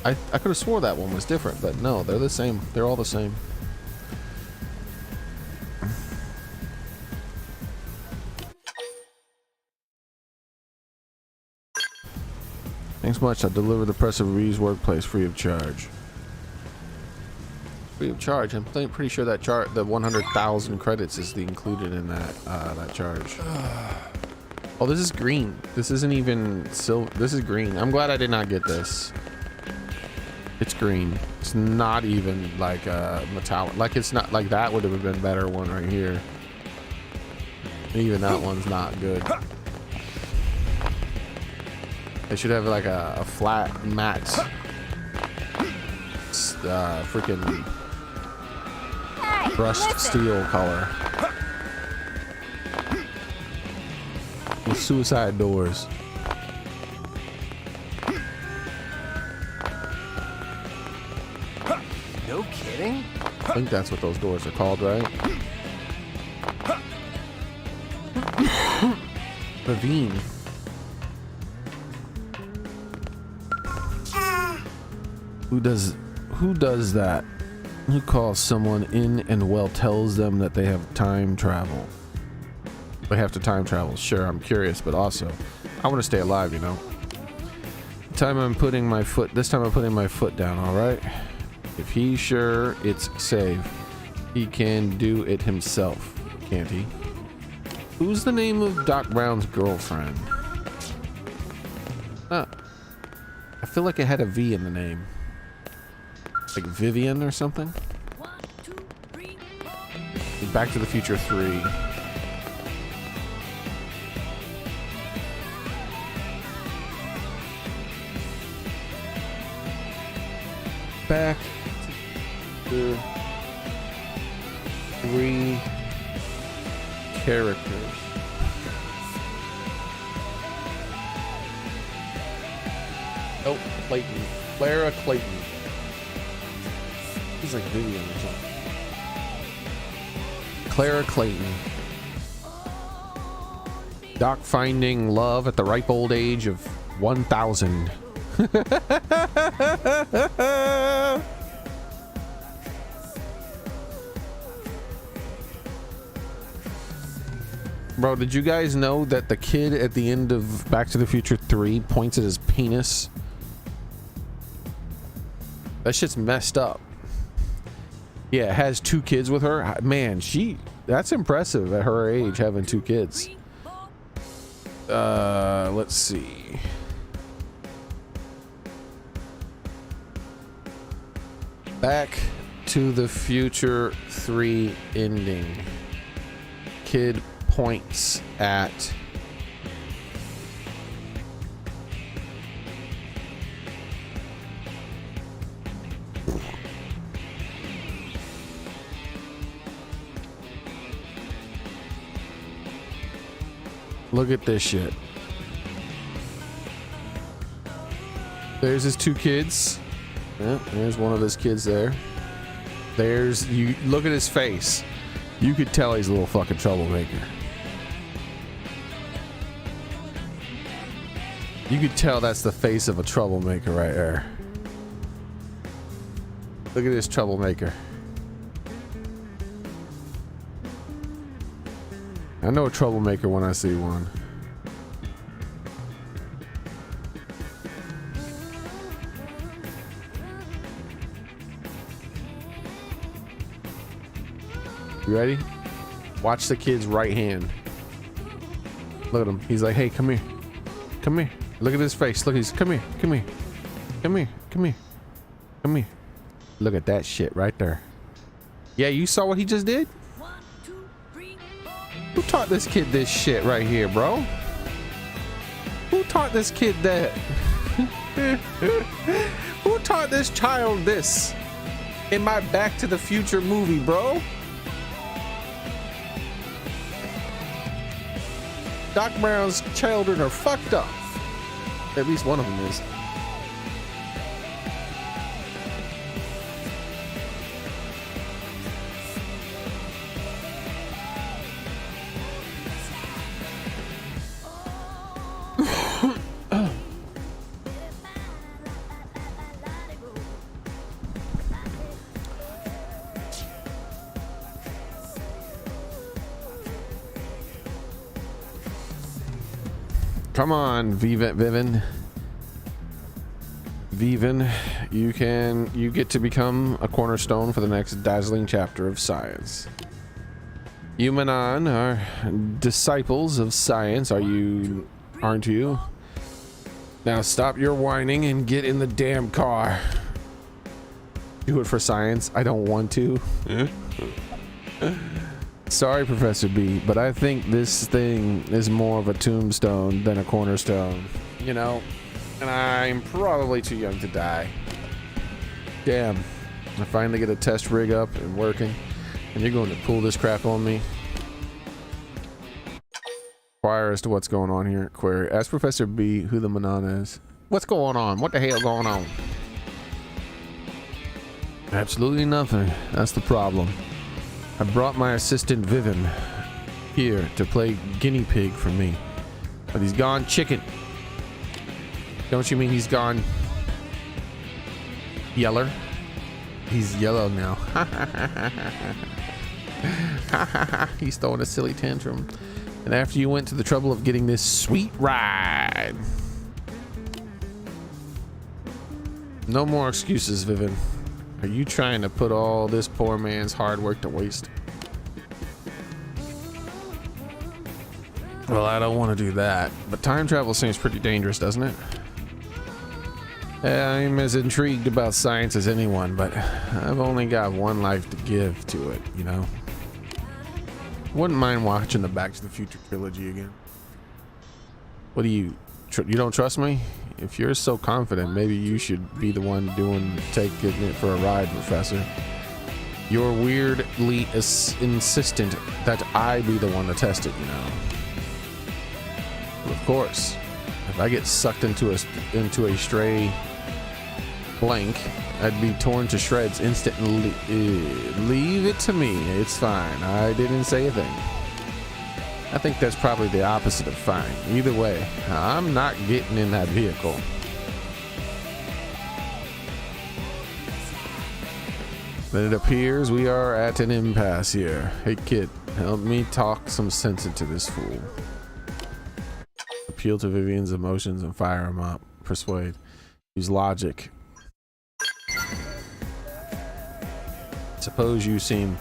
Speaker 1: I could have swore that one was different, but no, they're the same. They're all the same. Thanks much. I'll deliver the press of Ree's workplace free of charge. Free of charge. I'm pretty sure that the 100,000 credits is included in that charge. Oh, this is green. This isn't even silver. This is green. I'm glad I did not get this. It's green. It's not even like a metallic. Like it's not like that would have been better one right here. Even that one's not good. They should have like a flat matte freaking brushed steel color with suicide doors.
Speaker 5: No kidding?
Speaker 1: I think that's what those doors are called, right? Ravine. Who does that? Who calls someone in and well tells them that they have time travel? They have to time travel. Sure, I'm curious, but also I want to stay alive, you know. This time I'm putting my foot down, all right? If he's sure it's safe, he can do it himself, can't he? Who's the name of Doc Brown's girlfriend? I feel like it had a V in the name. Like Vivian or something?
Speaker 4: 1, 2, 3, 4.
Speaker 1: Back to the Future 3. Back to 3 characters. Oh, Clayton. Clara Clayton. He's like Vivian or something. Clara Clayton. Doc finding love at the ripe old age of 1,000. Bro, did you guys know that the kid at the end of Back to the Future 3 points at his penis? That shit's messed up. Yeah, has 2 kids with her. Man, that's impressive at her age, having 2 kids. Let's see. Back to the Future 3 ending. Kid points at look at this shit. There's his 2 kids. Yeah, there's one of his kids there. There's you. Look at his face. You could tell he's a little fucking troublemaker. You could tell that's the face of a troublemaker right there. Look at this troublemaker. I know a troublemaker when I see one. You ready? Watch the kid's right hand. Look at him. He's like, hey, come here. Come here. Look at his face. Look, he's, come here. Come here. Come here. Come here. Come here. Look at that shit right there. Yeah, you saw what he just did?
Speaker 4: 1, 2, 3, 4.
Speaker 1: Who taught this kid this shit right here, bro? Who taught this kid that? Who taught this child this? In my Back to the Future movie, bro? Doc Brown's children are fucked up. At least one of them is. Come on, Vivin. You get to become a cornerstone for the next dazzling chapter of science. You Manon are disciples of science, aren't you? Now stop your whining and get in the damn car. Do it for science. I don't want to. Sorry, Professor B, but I think this thing is more of a tombstone than a cornerstone. You know, and I'm probably too young to die. Damn, I finally get a test rig up and working, and you're going to pull this crap on me? Inquire as to what's going on here. Query. Ask Professor B who the Manon is. What's going on? What the hell going on? Absolutely nothing. That's the problem. I brought my assistant Vivin here to play guinea pig for me, but he's gone chicken. Don't you mean he's gone yeller? He's yellow now. He's throwing a silly tantrum. And after you went to the trouble of getting this sweet ride. No more excuses, Vivin. Are you trying to put all this poor man's hard work to waste? Well, I don't want to do that, but time travel seems pretty dangerous, doesn't it? I'm as intrigued about science as anyone, but I've only got one life to give to it, you know? Wouldn't mind watching the Back to the Future trilogy again. What do you don't trust me? If you're so confident, maybe you should be the one taking it for a ride, Professor. You're weirdly insistent that I be the one to test it, you know. Well, of course, if I get sucked into a stray blank, I'd be torn to shreds instantly. Leave it to me. It's fine. I didn't say a thing. I think that's probably the opposite of fine. Either way, I'm not getting in that vehicle. Then it appears we are at an impasse here. Hey kid, help me talk some sense into this fool. Appeal to Vivian's emotions and fire him up. Persuade. Use logic. Suppose you seem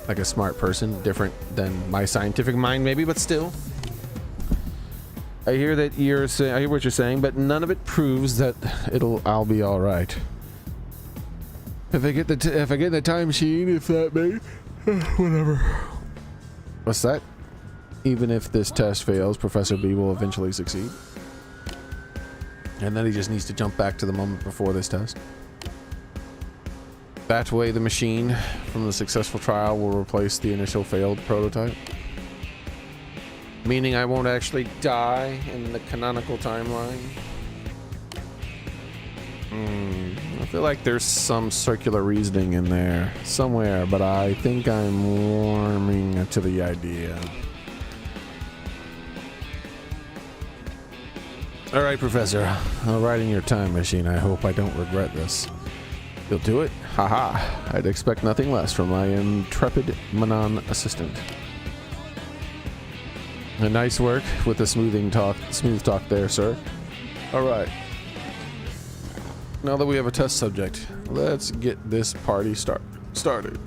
Speaker 1: like a smart person, different than my scientific mind maybe, but still. I hear what you're saying, but none of it proves that I'll be all right. If I get the time machine, if that may, whatever. What's that? Even if this test fails, Professor B will eventually succeed. And then he just needs to jump back to the moment before this test. That way the machine from the successful trial will replace the initial failed prototype. Meaning I won't actually die in the canonical timeline. I feel like there's some circular reasoning in there somewhere, but I think I'm warming to the idea. Alright, Professor. I'll ride in your time machine. I hope I don't regret this. You'll do it? Haha. I'd expect nothing less from my intrepid Manon assistant. A nice work with the smooth talk there, sir. Alright. Now that we have a test subject, let's get this party started.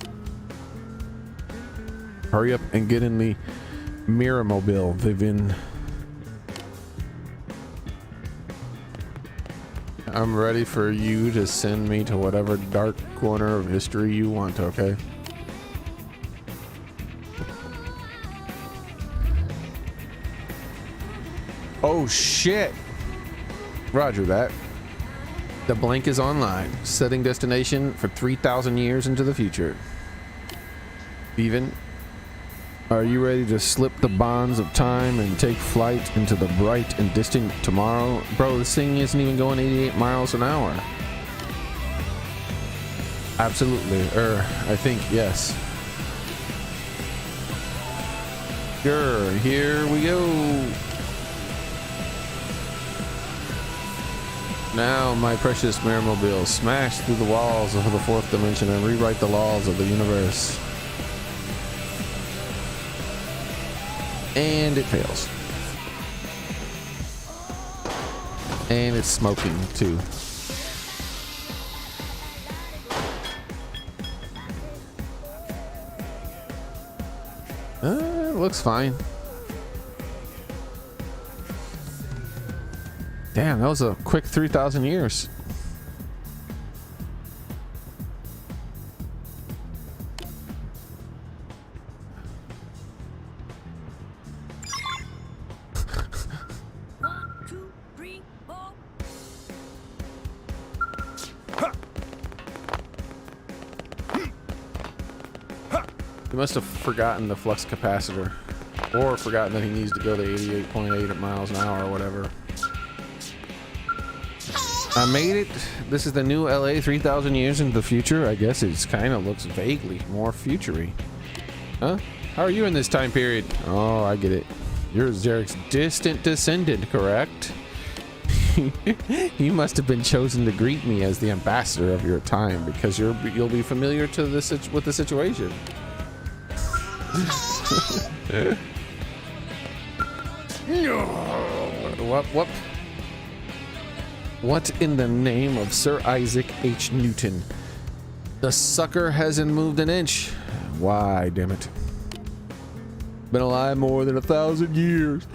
Speaker 1: Hurry up and get in the Mirror-mobile, Vivian. I'm ready for you to send me to whatever dark corner of history you want, okay? Oh shit! Roger that. The blink is online. Setting destination for 3,000 years into the future. Even, are you ready to slip the bonds of time and take flight into the bright and distant tomorrow? Bro, this thing isn't even going 88 miles an hour. Absolutely. I think, yes. Sure, here we go. Now, my precious Mirrormobile, smash through the walls of the fourth dimension and rewrite the laws of the universe. And it fails. And it's smoking too. It looks fine. Damn, that was a quick 3,000 years.
Speaker 4: One, two, three, four.
Speaker 1: He must have forgotten the flux capacitor, or forgotten that he needs to go to 88.8 miles an hour or whatever. I made it. This is the new LA 3,000 years into the future. I guess it kind of looks vaguely more future-y. Huh? How are you in this time period? Oh, I get it. You're Zarek's distant descendant, correct? You must have been chosen to greet me as the ambassador of your time because you'll be familiar to with the situation. What? What in the name of Sir Isaac H. Newton? The sucker hasn't moved an inch. Why, damn it? Been alive more than 1,000 years,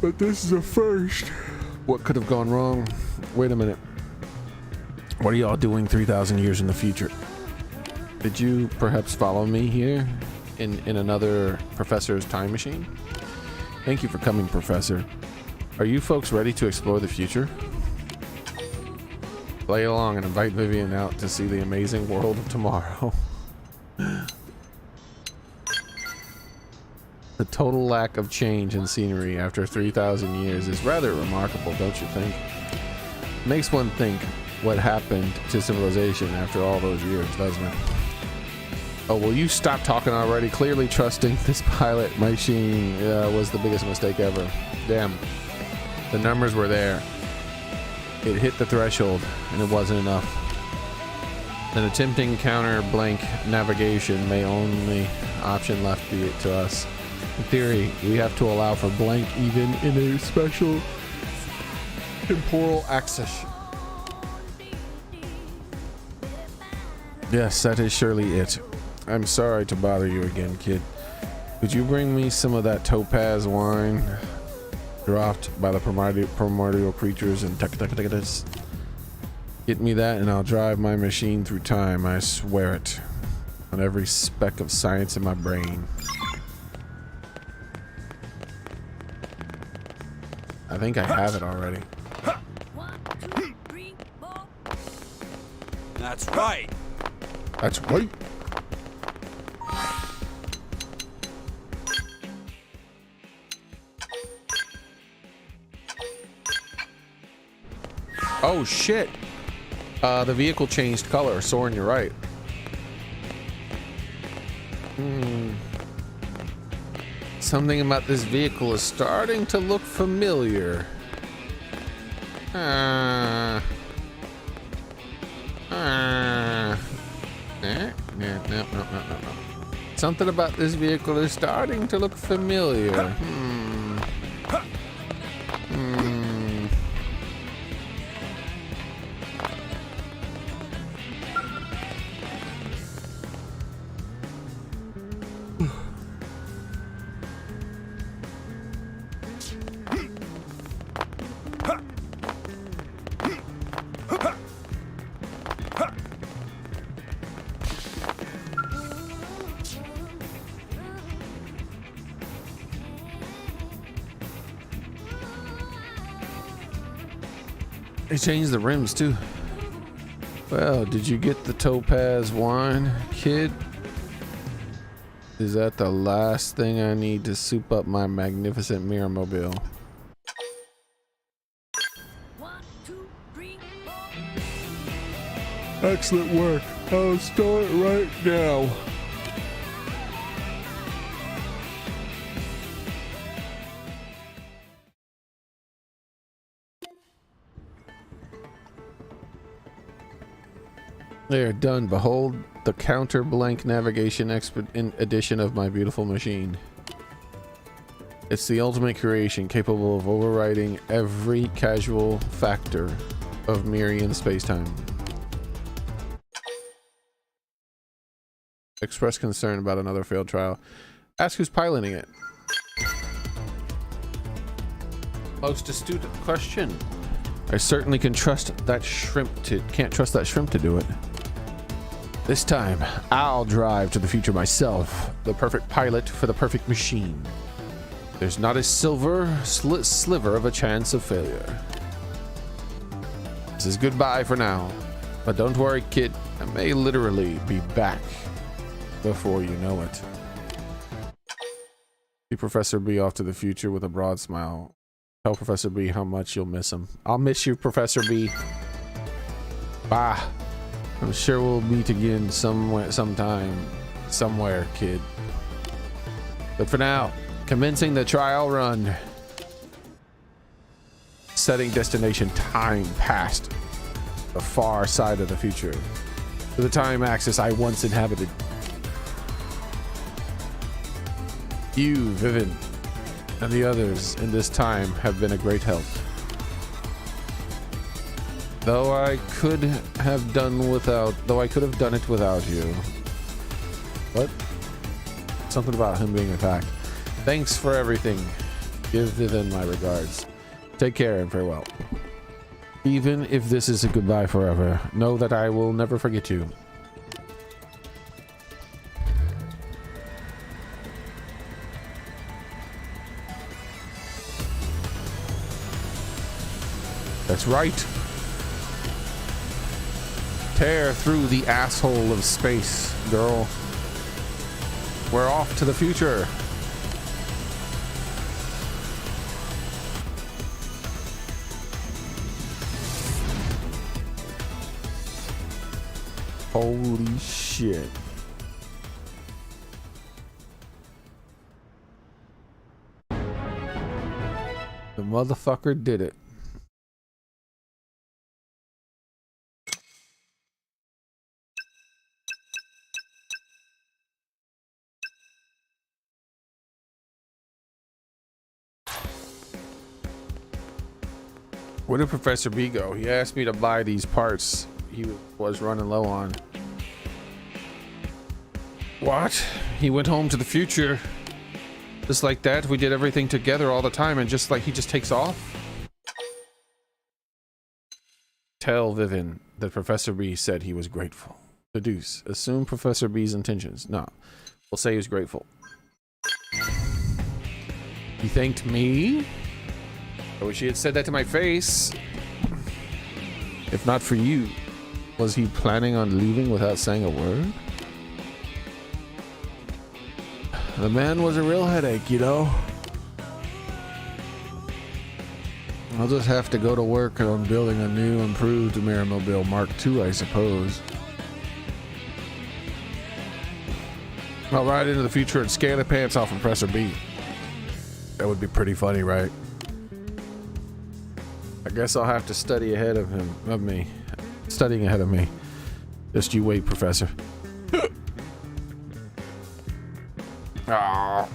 Speaker 1: but this is a first. What could have gone wrong? Wait a minute. What are y'all doing 3,000 years in the future? Did you perhaps follow me here in another professor's time machine? Thank you for coming, Professor. Are you folks ready to explore the future? Play along and invite Vivian out to see the amazing world of tomorrow. The total lack of change in scenery after 3,000 years is rather remarkable, don't you think? Makes one think what happened to civilization after all those years, doesn't it? Oh, will you stop talking already? Clearly trusting this pilot machine was the biggest mistake ever. Damn. The numbers were there. It hit the threshold, and it wasn't enough. An attempting counter blank navigation may only option left be it to us. In theory, we have to allow for blank even in a special temporal axis. Yes, that is surely it. I'm sorry to bother you again, kid. Could you bring me some of that topaz wine dropped by the primordial creatures and get me that and I'll drive my machine through time, I swear it, on every speck of science in my brain. I think I have it already.
Speaker 4: 1, 2, 3, 4.
Speaker 3: That's right.
Speaker 1: That's right. Oh shit. The vehicle changed color. Soren, you're right. Something about this vehicle is starting to look familiar. No. Something about this vehicle is starting to look familiar. They changed the rims too. Well, did you get the topaz wine, kid? Is that the last thing I need to soup up my magnificent mirror mobile?
Speaker 4: 1, 2, 3, 4.
Speaker 1: Excellent work. I'll start right now. There, done. Behold the counter blank navigation edition of my beautiful machine. It's the ultimate creation capable of overriding every casual factor of Mirian spacetime. Express concern about another failed trial. Ask who's piloting it. Most astute question. I certainly can trust that shrimp to can't trust that shrimp to do it. This time, I'll drive to the future myself, the perfect pilot for the perfect machine. There's not a sliver of a chance of failure. This is goodbye for now, but don't worry, kid. I may literally be back before you know it. See Professor B off to the future with a broad smile. Tell Professor B how much you'll miss him. I'll miss you, Professor B. Bye. I'm sure we'll meet again sometime, somewhere, kid. But for now, commencing the trial run. Setting destination time past the far side of the future. To the time axis I once inhabited. You, Vivian, and the others in this time have been a great help. Though I could have done it without you. What? Something about him being attacked. Thanks for everything. Give Vivian my regards. Take care and farewell. Even if this is a goodbye forever, know that I will never forget you. That's right. Tear through the asshole of space, girl. We're off to the future. Holy shit. The motherfucker did it. Where did Professor B go? He asked me to buy these parts he was running low on. What? He went home to the future. Just like that, we did everything together all the time, and just like he just takes off? Tell Vivian that Professor B said he was grateful. Deduce. Assume Professor B's intentions. No. We'll say he was grateful. He thanked me? I wish he had said that to my face. If not for you, was he planning on leaving without saying a word? The man was a real headache, you know. I'll just have to go to work on building a new, improved Mirrormobile Mark II, I suppose. I'll ride into the future and scare the pants off Professor B. That would be pretty funny, right? I guess I'll have to study ahead of me. Studying ahead of me. Just you wait, Professor. Aww.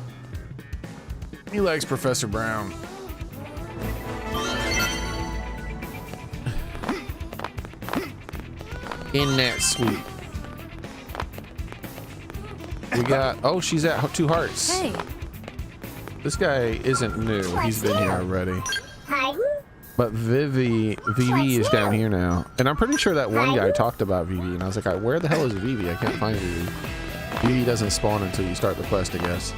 Speaker 1: He likes Professor Brown. In that sweet. We got, oh, she's at 2 hearts.
Speaker 2: Hey.
Speaker 1: This guy isn't new. He's been here already. But Vivi is down here now. And I'm pretty sure that one guy talked about Vivi, and I was like, where the hell is Vivi? I can't find Vivi. Vivi doesn't spawn until you start the quest, I guess.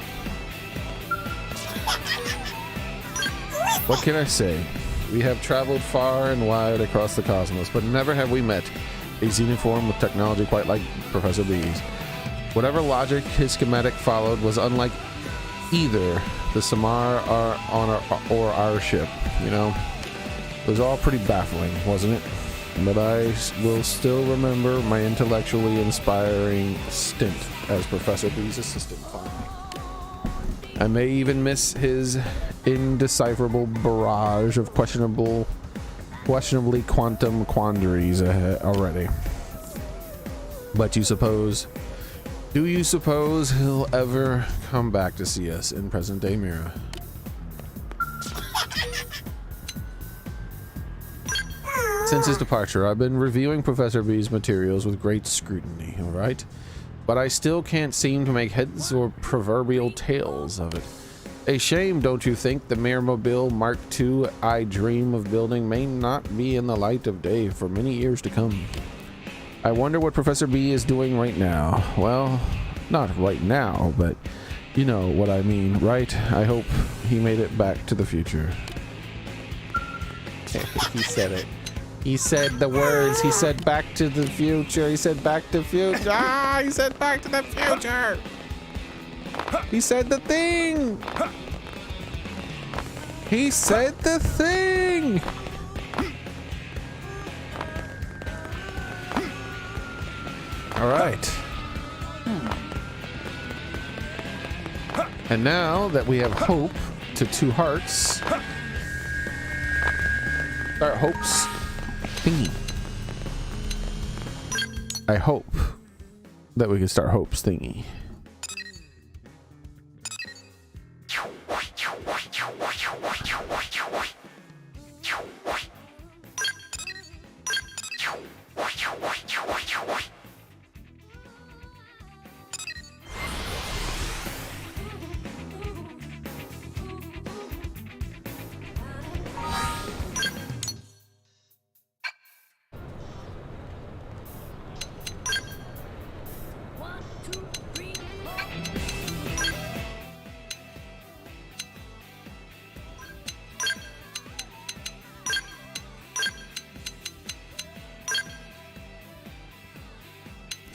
Speaker 1: What can I say? We have traveled far and wide across the cosmos, but never have we met a xenoform with technology quite like Professor B's. Whatever logic his schematic followed was unlike either the Samar or our ship, you know? It was all pretty baffling, wasn't it? But I will still remember my intellectually inspiring stint as Professor B's assistant finally. I may even miss his indecipherable barrage of questionably quantum quandaries already. But do you suppose he'll ever come back to see us in present-day Mira? Since his departure, I've been reviewing Professor B's materials with great scrutiny, alright? But I still can't seem to make heads or proverbial tails of it. A shame, don't you think? The Mirmobile Mark II I dream of building may not be in the light of day for many years to come. I wonder what Professor B is doing right now. Well, not right now, but you know what I mean, right? I hope he made it back to the future. He said it. He said the words. He said back to the future. He said back to future. Ah, he said back to the future. He said the thing. He said the thing. All right. And now that we have hope to two hearts, start Hope's thingy. I hope that we can start Hope's thingy.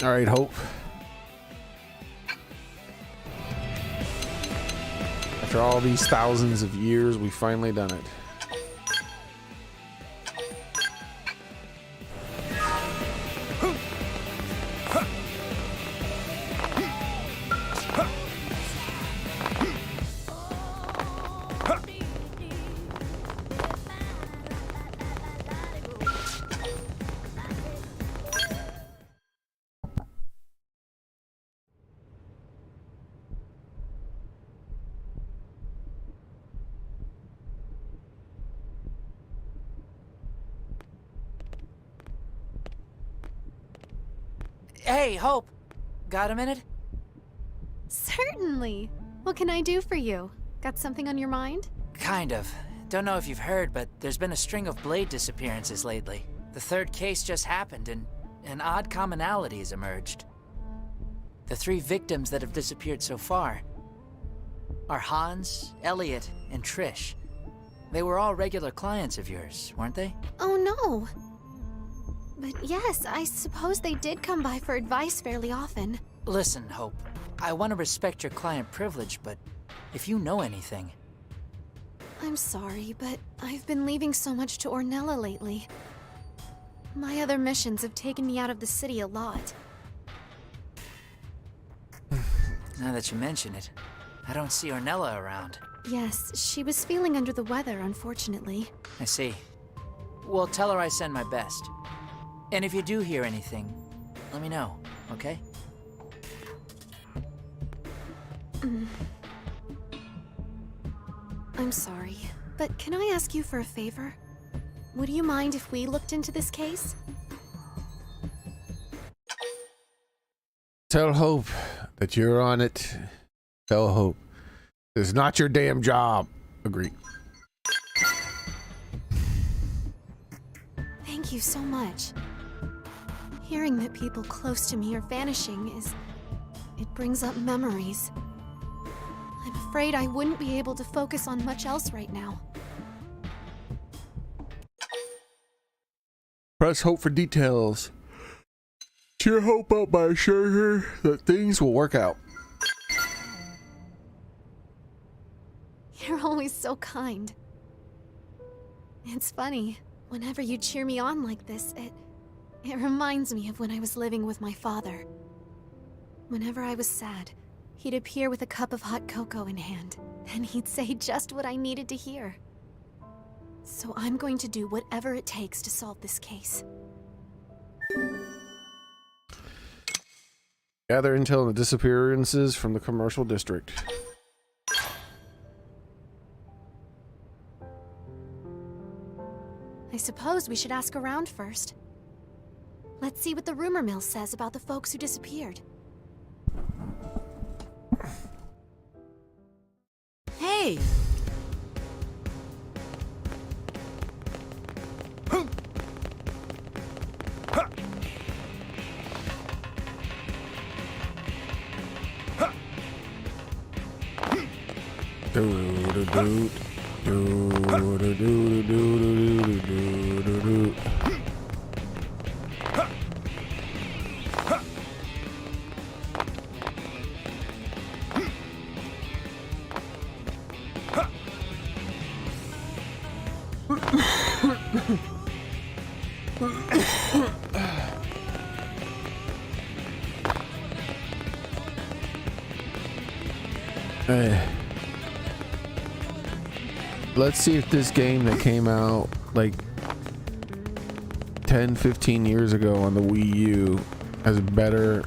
Speaker 1: All right, Hope. After all these thousands of years, we finally done it.
Speaker 5: Hey, Hope. Got a minute?
Speaker 2: Certainly. What can I do for you? Got something on your mind?
Speaker 5: Kind of. Don't know if you've heard, but there's been a string of blade disappearances lately. The third case just happened, and an odd commonality has emerged. The three victims that have disappeared so far are Hans, Elliot, and Trish. They were all regular clients of yours, weren't they?
Speaker 2: Oh no. But yes, I suppose they did come by for advice fairly often.
Speaker 5: Listen, Hope. I want to respect your client privilege, but if you know anything...
Speaker 2: I'm sorry, but I've been leaving so much to Ornella lately. My other missions have taken me out of the city a lot.
Speaker 5: Now that you mention it, I don't see Ornella around.
Speaker 2: Yes, she was feeling under the weather, unfortunately.
Speaker 5: I see. Well, tell her I send my best. And if you do hear anything, let me know, okay?
Speaker 2: I'm sorry, but can I ask you for a favor? Would you mind if we looked into this case?
Speaker 1: Tell Hope that you're on it. Tell Hope it's not your damn job. Agree.
Speaker 2: Thank you so much. Hearing that people close to me are vanishing it brings up memories. I'm afraid I wouldn't be able to focus on much else right now.
Speaker 1: Press hope for details. Cheer hope up by assuring her that things will work out.
Speaker 2: You're always so kind. It's funny, whenever you cheer me on like this, it reminds me of when I was living with my father. Whenever I was sad, he'd appear with a cup of hot cocoa in hand, and he'd say just what I needed to hear. So I'm going to do whatever it takes to solve this case.
Speaker 1: Gather intel on the disappearances from the commercial district.
Speaker 2: I suppose we should ask around first. Let's see what the rumor mill says about the folks who disappeared.
Speaker 6: Hey!
Speaker 1: Let's see if this game that came out like 10-15 years ago on the Wii U has better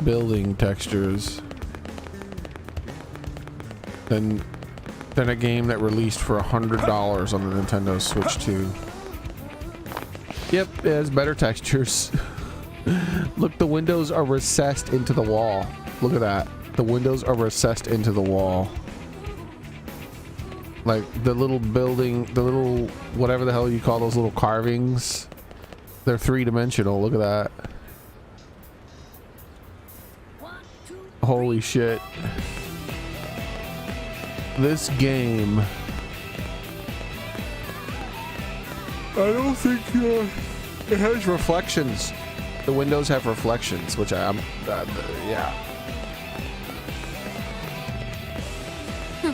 Speaker 1: building textures than a game that released for $100 on the Nintendo Switch 2. Yep, it has better textures. Look, the windows are recessed into the wall. Look at that. The windows are recessed into the wall. Like the little building, the little whatever the hell you call those little carvings, they're three-dimensional. Look at that. Holy shit. This game, I don't think it has reflections. The windows have reflections, which I'm yeah.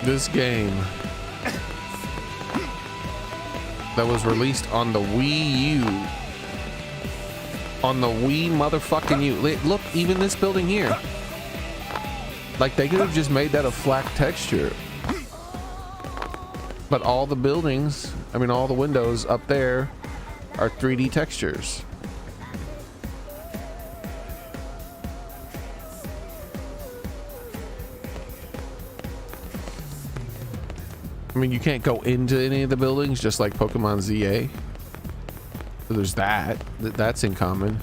Speaker 1: This game that was released on the Wii U, on the Wii motherfucking U. Look, even this building here, like they could have just made that a flat texture, but all the buildings, I mean all the windows up there are 3D textures. I mean, you can't go into any of the buildings, just like Pokemon ZA. So there's that. That's in common.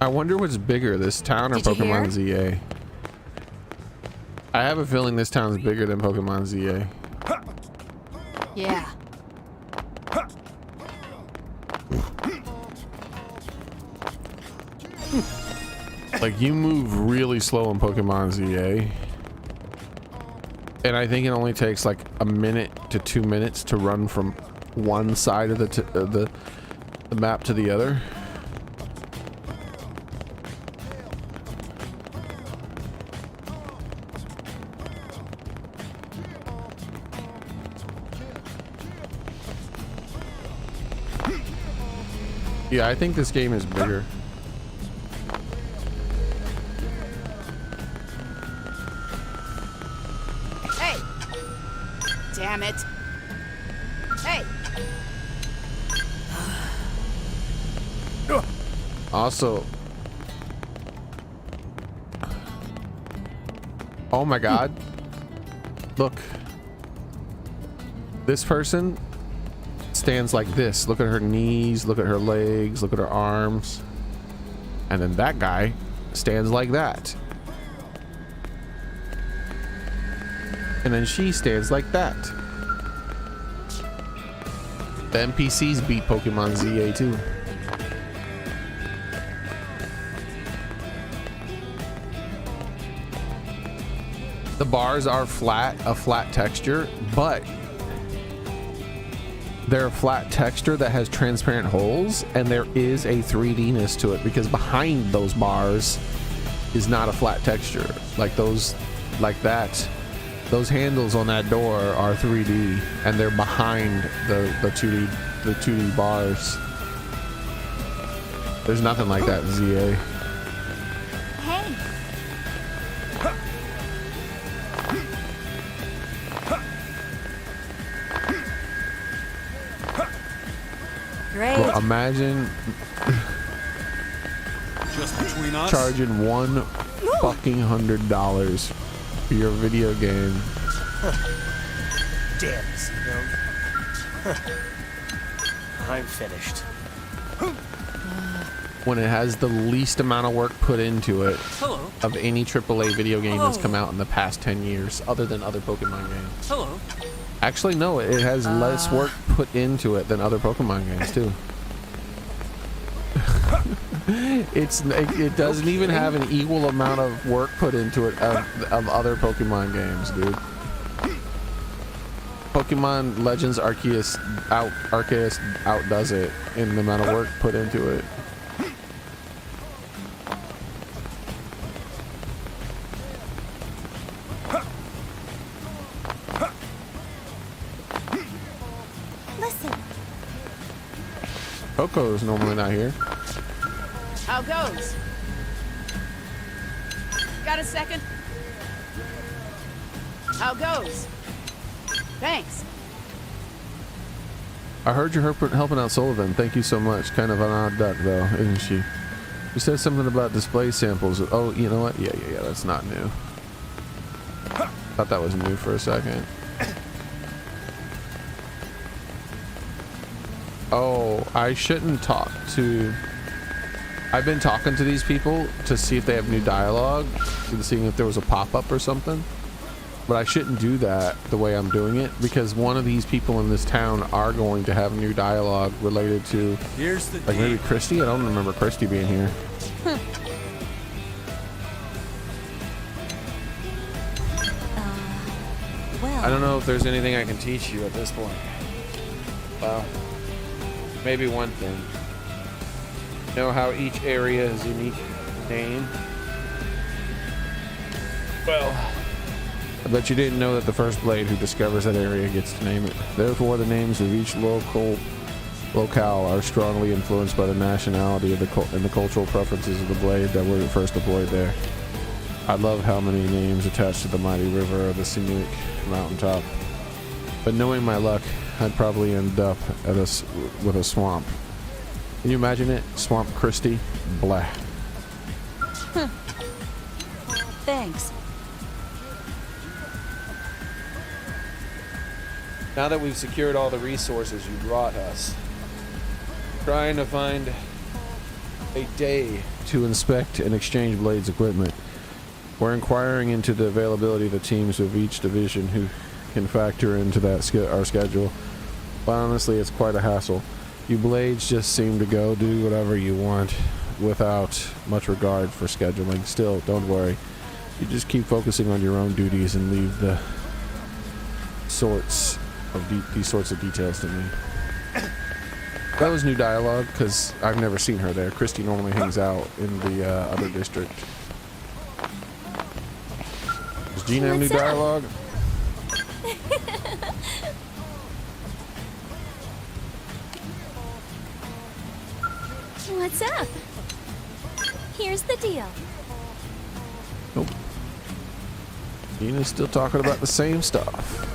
Speaker 1: I wonder what's bigger, this town or Pokemon ZA? I have a feeling this town's bigger than Pokemon ZA.
Speaker 6: Yeah.
Speaker 1: Like, you move really slow in Pokemon ZA. And I think it only takes like a minute to 2 minutes to run from one side of the map to the other. Yeah, I think this game is bigger.
Speaker 6: Damn it. Hey.
Speaker 1: Also, oh my god, look, this person stands like this. Look at her knees, look at her legs, look at her arms, and then that guy stands like that, and then she stands like that. The NPCs beat Pokemon ZA too. The bars are flat, a flat texture, but they're a flat texture that has transparent holes, and there is a 3D-ness to it because behind those bars is not a flat texture. Like those, like that, those handles on that door are 3D, and they're behind the 2D bars. There's nothing like that in ZA.
Speaker 4: Hey, great.
Speaker 1: Well, imagine
Speaker 3: Just between us.
Speaker 1: charging $1 fucking $100 for your video game.
Speaker 7: Damn, Zeno. I'm finished.
Speaker 1: When it has the least amount of work put into it
Speaker 7: Hello.
Speaker 1: of any AAA video game that's come out in the past 10 years, other than other Pokemon games.
Speaker 7: Hello.
Speaker 1: Actually, no, it has less work put into it than other Pokemon games too. It doesn't even have an equal amount of work put into it of other Pokemon games, dude. Pokemon Legends Arceus outdoes it in the amount of work put into it.
Speaker 4: Listen,
Speaker 1: Coco's normally not here.
Speaker 6: How goes? Got a second? How goes? Thanks.
Speaker 1: I heard you're helping out Sullivan. Thank you so much. Kind of an odd duck, though, isn't she? You said something about display samples. Oh, you know what? Yeah. That's not new. Thought that was new for a second. Oh, I shouldn't talk to... I've been talking to these people to see if they have new dialogue, seeing if there was a pop-up or something. But I shouldn't do that the way I'm doing it, because one of these people in this town are going to have new dialogue related to,
Speaker 3: Here's the
Speaker 1: like, maybe Christy? I don't remember Christy being here.
Speaker 4: well,
Speaker 1: I don't know if there's anything I can teach you at this point. Well, maybe one thing. Know how each area has a unique name? Well, I bet you didn't know that the first blade who discovers that area gets to name it. Therefore, the names of each locale are strongly influenced by the nationality of and the cultural preferences of the blade that were first deployed there. I love how many names attached to the mighty river or the scenic mountaintop. But knowing my luck, I'd probably end up with a swamp. Can you imagine it? Swamp Christie? Blah.
Speaker 4: thanks.
Speaker 1: Now that we've secured all the resources you brought us, trying to find a day to inspect and exchange Blade's equipment. We're inquiring into the availability of the teams of each division who can factor into that our schedule. But honestly, it's quite a hassle. You Blades just seem to go do whatever you want without much regard for scheduling. Still, don't worry. You just keep focusing on your own duties and leave the these sorts of details to me. That was new dialogue because I've never seen her there. Christy normally hangs out in the other district. Does Gina have new
Speaker 4: What's up?
Speaker 1: dialogue?
Speaker 4: What's up? Here's the deal.
Speaker 1: Nope. Gina's still talking about the same stuff.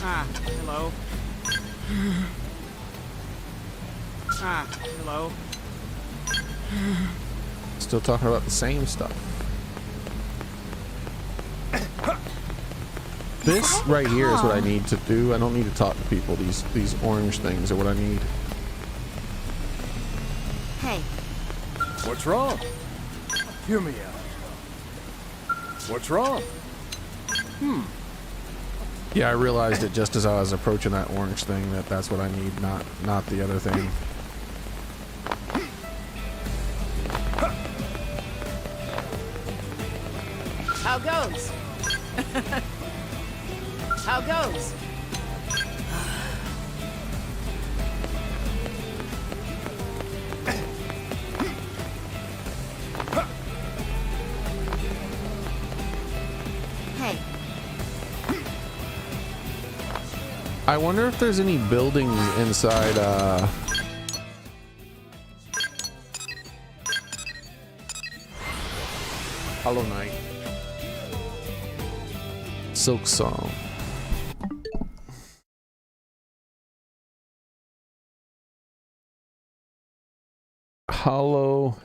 Speaker 8: Ah, hello. Ah, hello.
Speaker 1: Still talking about the same stuff. This right here is what I need to do. I don't need to talk to people. These orange things are what I need.
Speaker 4: Hey,
Speaker 3: What's wrong? Hear me out. What's wrong?
Speaker 1: Yeah, I realized it just as I was approaching that orange thing that's what I need, not the other thing.
Speaker 6: How goes? How goes?
Speaker 1: I wonder if there's any buildings inside Hollow Knight. Silk Song. Hollow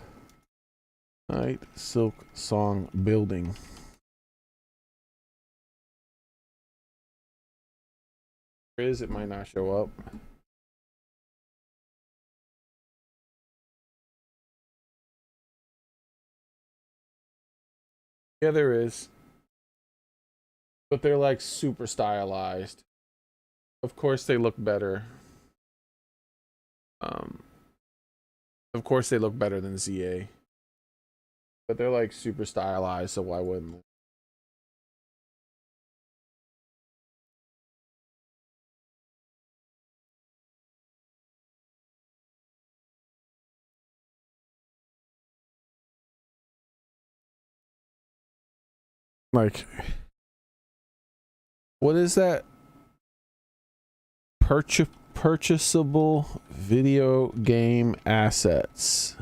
Speaker 1: Knight Silk Song building. It might not show up. Yeah, there is. But they're like super stylized. Of course they look better. Of course they look better than ZA. But they're like super stylized, so why wouldn't they? Like, what is that? Purchasable video game assets.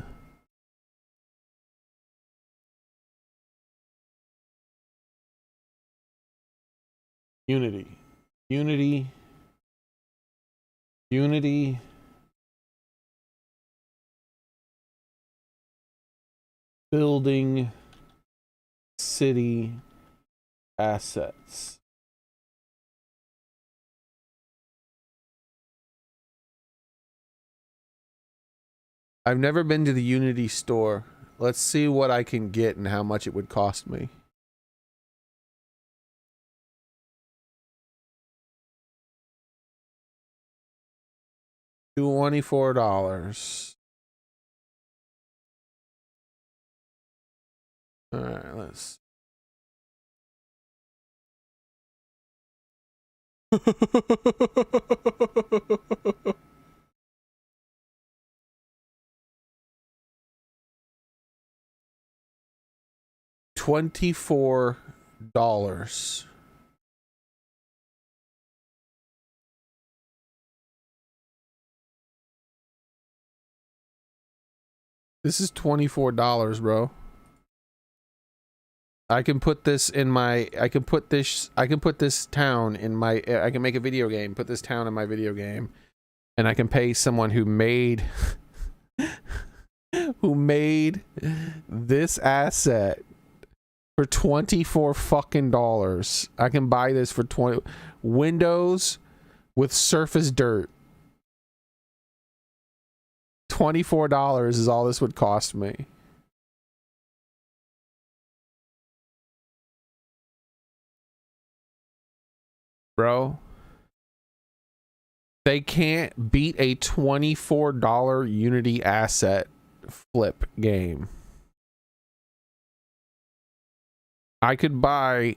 Speaker 1: Unity. Building city assets. I've never been to the Unity store. Let's see what I can get and how much it would cost me. $24. All right, let's. $24. This is $24, bro. I can put this in my, I can put this town in my, I can make a video game, put this town in my video game, and I can pay someone who made, this asset for $24 fucking dollars. I can buy this for 20 Windows with Surface Dirt. $24 is all this would cost me. Bro, they can't beat a $24 Unity asset flip game. I could buy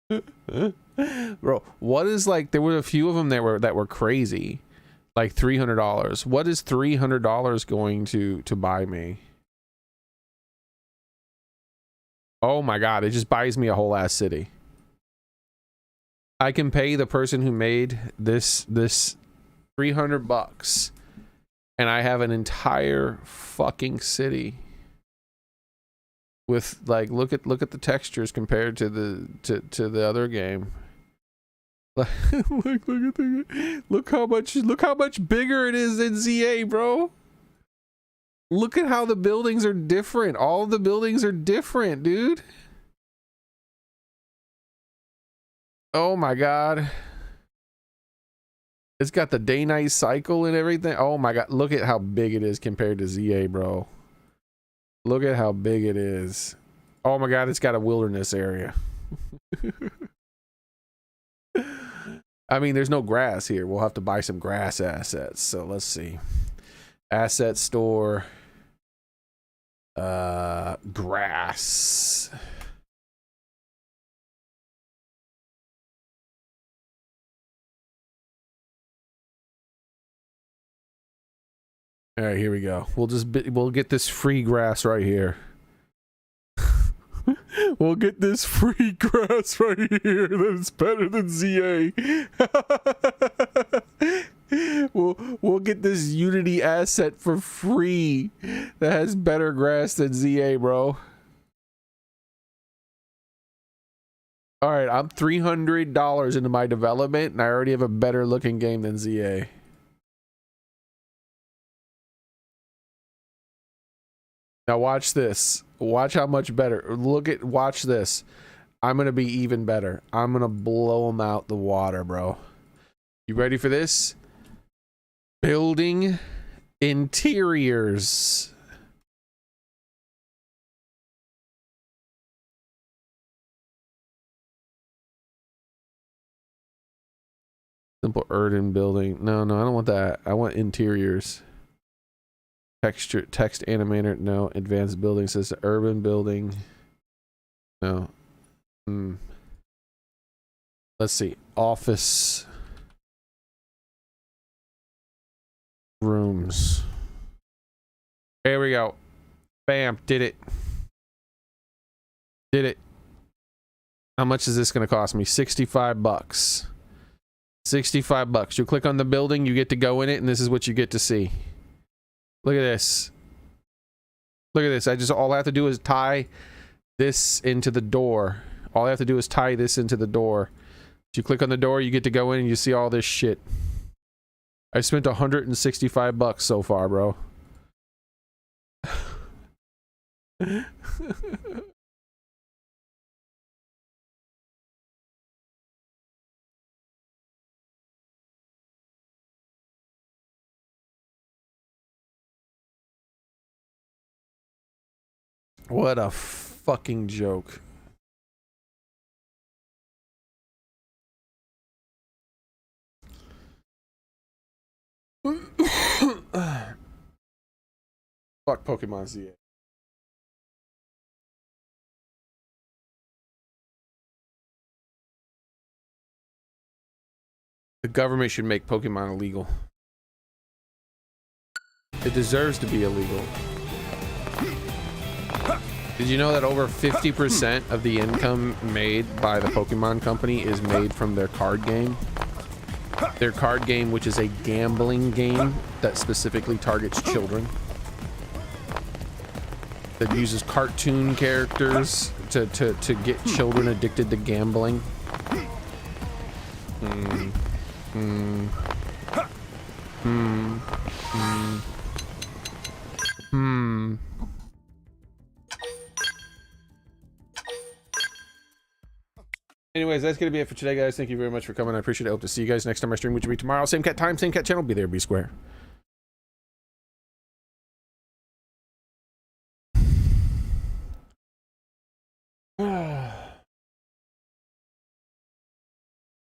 Speaker 1: bro, what is, like, there were a few of them that were crazy, like $300. What is $300 going to buy me? Oh my god, it just buys me a whole ass city. I can pay the person who made this $300 and I have an entire fucking city with, like, look at the textures compared to the other game. Look how much bigger it is than ZA, bro. Look at how the buildings are different. All the buildings are different, dude. Oh my god. It's got the day-night cycle and everything. Oh my god, look at how big it is compared to ZA, bro. Look at how big it is. Oh my god, it's got a wilderness area. I mean, there's no grass here. We'll have to buy some grass assets. So let's see. Asset store. Grass. All right, here we go. We'll get this free grass right here. We'll get this free grass right here that is better than ZA. We'll get this Unity asset for free that has better grass than ZA, bro. All right, I'm $300 into my development, and I already have a better looking game than ZA. Now watch this. Watch how much better. Watch this. I'm gonna be even better. I'm gonna blow them out the water, bro. You ready for this? Building interiors. Simple urban building. No, I don't want that. I want interiors. Texture, text animator. No. Advanced building says urban building. No. Let's see. Office rooms. There we go. Bam. Did it. Did it. How much is this going to cost me? 65 bucks. 65 bucks. You click on the building, you get to go in it, and this is what you get to see. Look at this. Look at this. All I have to do is tie this into the door. All I have to do is tie this into the door. So you click on the door, you get to go in and you see all this shit. I spent 165 bucks so far, bro. What a fucking joke. Fuck Pokemon ZA. The government should make Pokemon illegal. It deserves to be illegal. Did you know that over 50% of the income made by the Pokemon company is made from their card game? Their card game, which is a gambling game that specifically targets children. That uses cartoon characters to get children addicted to gambling. Anyways, that's gonna be it for today, guys. Thank you very much for coming. I appreciate it. I hope to see you guys next time I stream, which will be tomorrow. Same cat time, same cat channel. Be there, be square.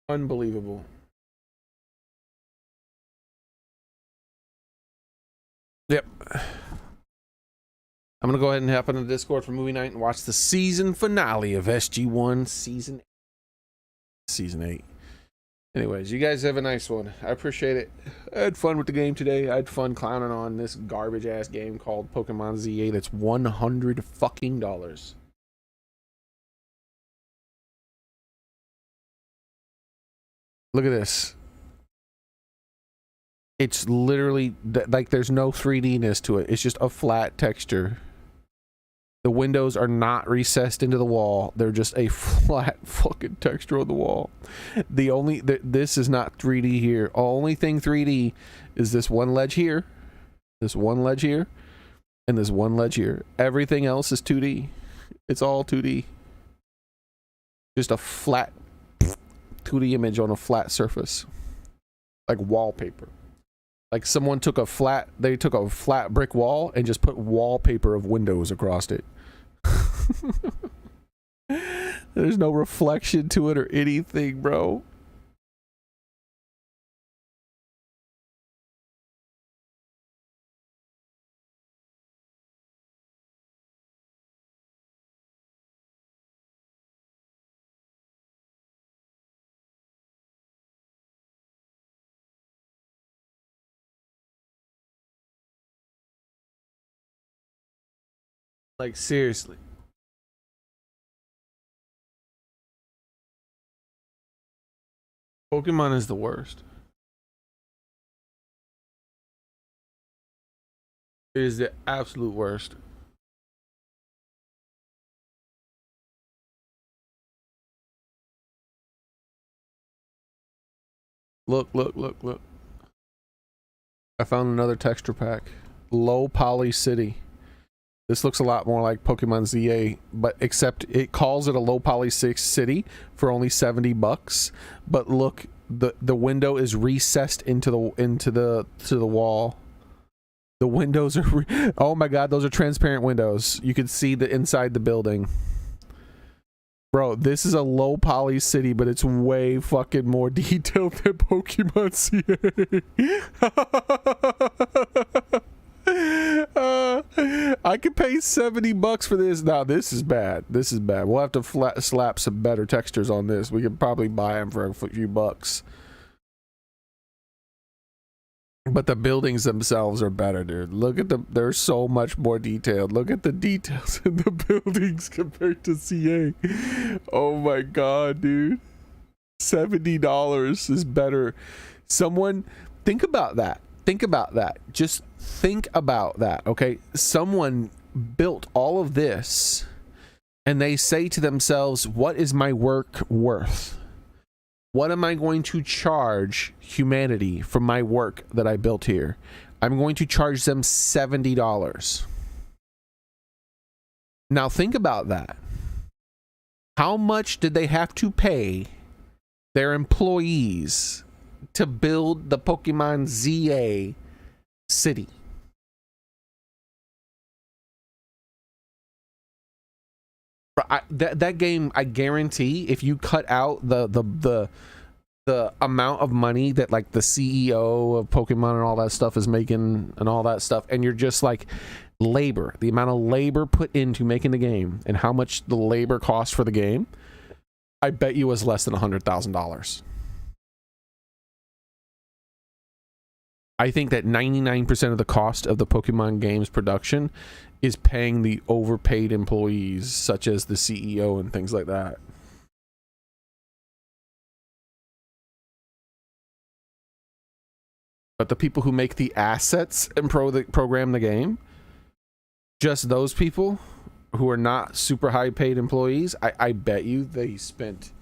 Speaker 1: Unbelievable. Yep. I'm gonna go ahead and hop on the Discord for movie night and watch the season finale of SG1 season 8. Anyways, you guys have a nice one. I appreciate it. I had fun with the game today. I had fun clowning on this garbage ass game called Pokemon ZA that's $100 fucking dollars. Look at this. It's literally like there's no 3D-ness to it. It's just a flat texture. The windows are not recessed into the wall. They're just a flat fucking texture on the wall. This is not 3D here. Only thing 3D is this one ledge here, this one ledge here, and this one ledge here. Everything else is 2D. It's all 2D. Just a flat 2D image on a flat surface. Like wallpaper. Like someone took a flat brick wall and just put wallpaper of windows across it. There's no reflection to it or anything, bro. Like seriously. Pokemon is the worst. It is the absolute worst. Look, look, look, look. I found another texture pack. Low Poly City. This looks a lot more like Pokemon ZA, but except it calls it a low poly 6 city for only $70. But look, the window is recessed into the wall. The windows are oh my god, those are transparent windows. You can see the inside the building. Bro, this is a low poly city, but it's way fucking more detailed than Pokemon CA. I could pay $70 for this. Now this is bad. This is bad. We'll have to slap some better textures on this. We could probably buy them for a few bucks. But the buildings themselves are better, dude. Look at them. They're so much more detailed. Look at the details in the buildings compared to CA. Oh my god, dude. $70 is better. Someone, think about that. Think about that. Just think about that, okay? Someone built all of this and they say to themselves, what is my work worth? What am I going to charge humanity for my work that I built here? I'm going to charge them $70. Now think about that. How much did they have to pay their employees to build the Pokemon ZA city? That game, I guarantee, if you cut out the amount of money that like the CEO of Pokemon and all that stuff is making and all that stuff, and you're just like labor, the amount of labor put into making the game and how much the labor costs for the game, I bet you was less than $100,000. I think that 99% of the cost of the Pokemon game's production is paying the overpaid employees, such as the CEO and things like that. But the people who make the assets and program the game, just those people who are not super high paid employees, I bet you they spent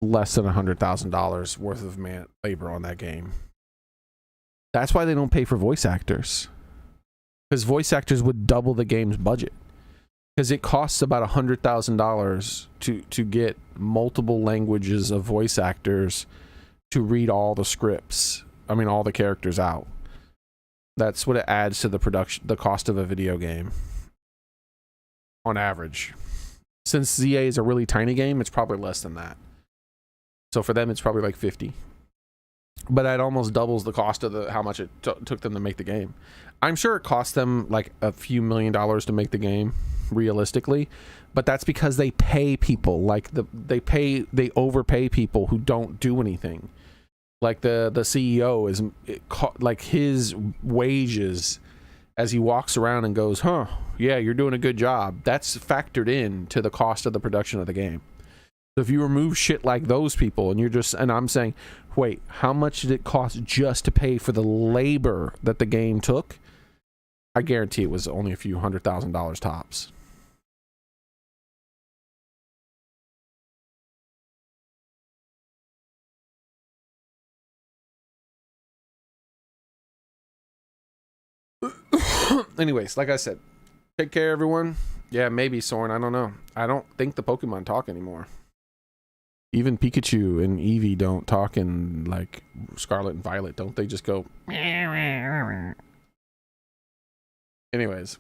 Speaker 1: less than $100,000 worth of labor on that game. That's why they don't pay for voice actors. Because voice actors would double the game's budget. Because it costs about $100,000 to get multiple languages of voice actors to read all the scripts. I mean, all the characters out. That's what it adds to the cost of a video game. On average. Since ZA is a really tiny game, it's probably less than that. So for them, it's probably like 50. But that almost doubles the cost of how much it took them to make the game. I'm sure it cost them like a few $1 million to make the game, realistically. But that's because they pay people. Like they overpay people who don't do anything. Like the CEO is like his wages as he walks around and goes, huh, yeah, you're doing a good job. That's factored in to the cost of the production of the game. So if you remove shit like those people and I'm saying, wait, how much did it cost just to pay for the labor that the game took? I guarantee it was only a few $100,000 tops. Anyways, like I said, take care, everyone. Yeah, maybe Soren. I don't know. I don't think the Pokemon talk anymore. Even Pikachu and Eevee don't talk in like Scarlet and Violet, don't they? Just go. Anyways,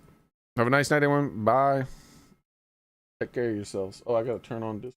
Speaker 1: have a nice night, everyone. Bye. Take care of yourselves. Oh, I gotta turn on this.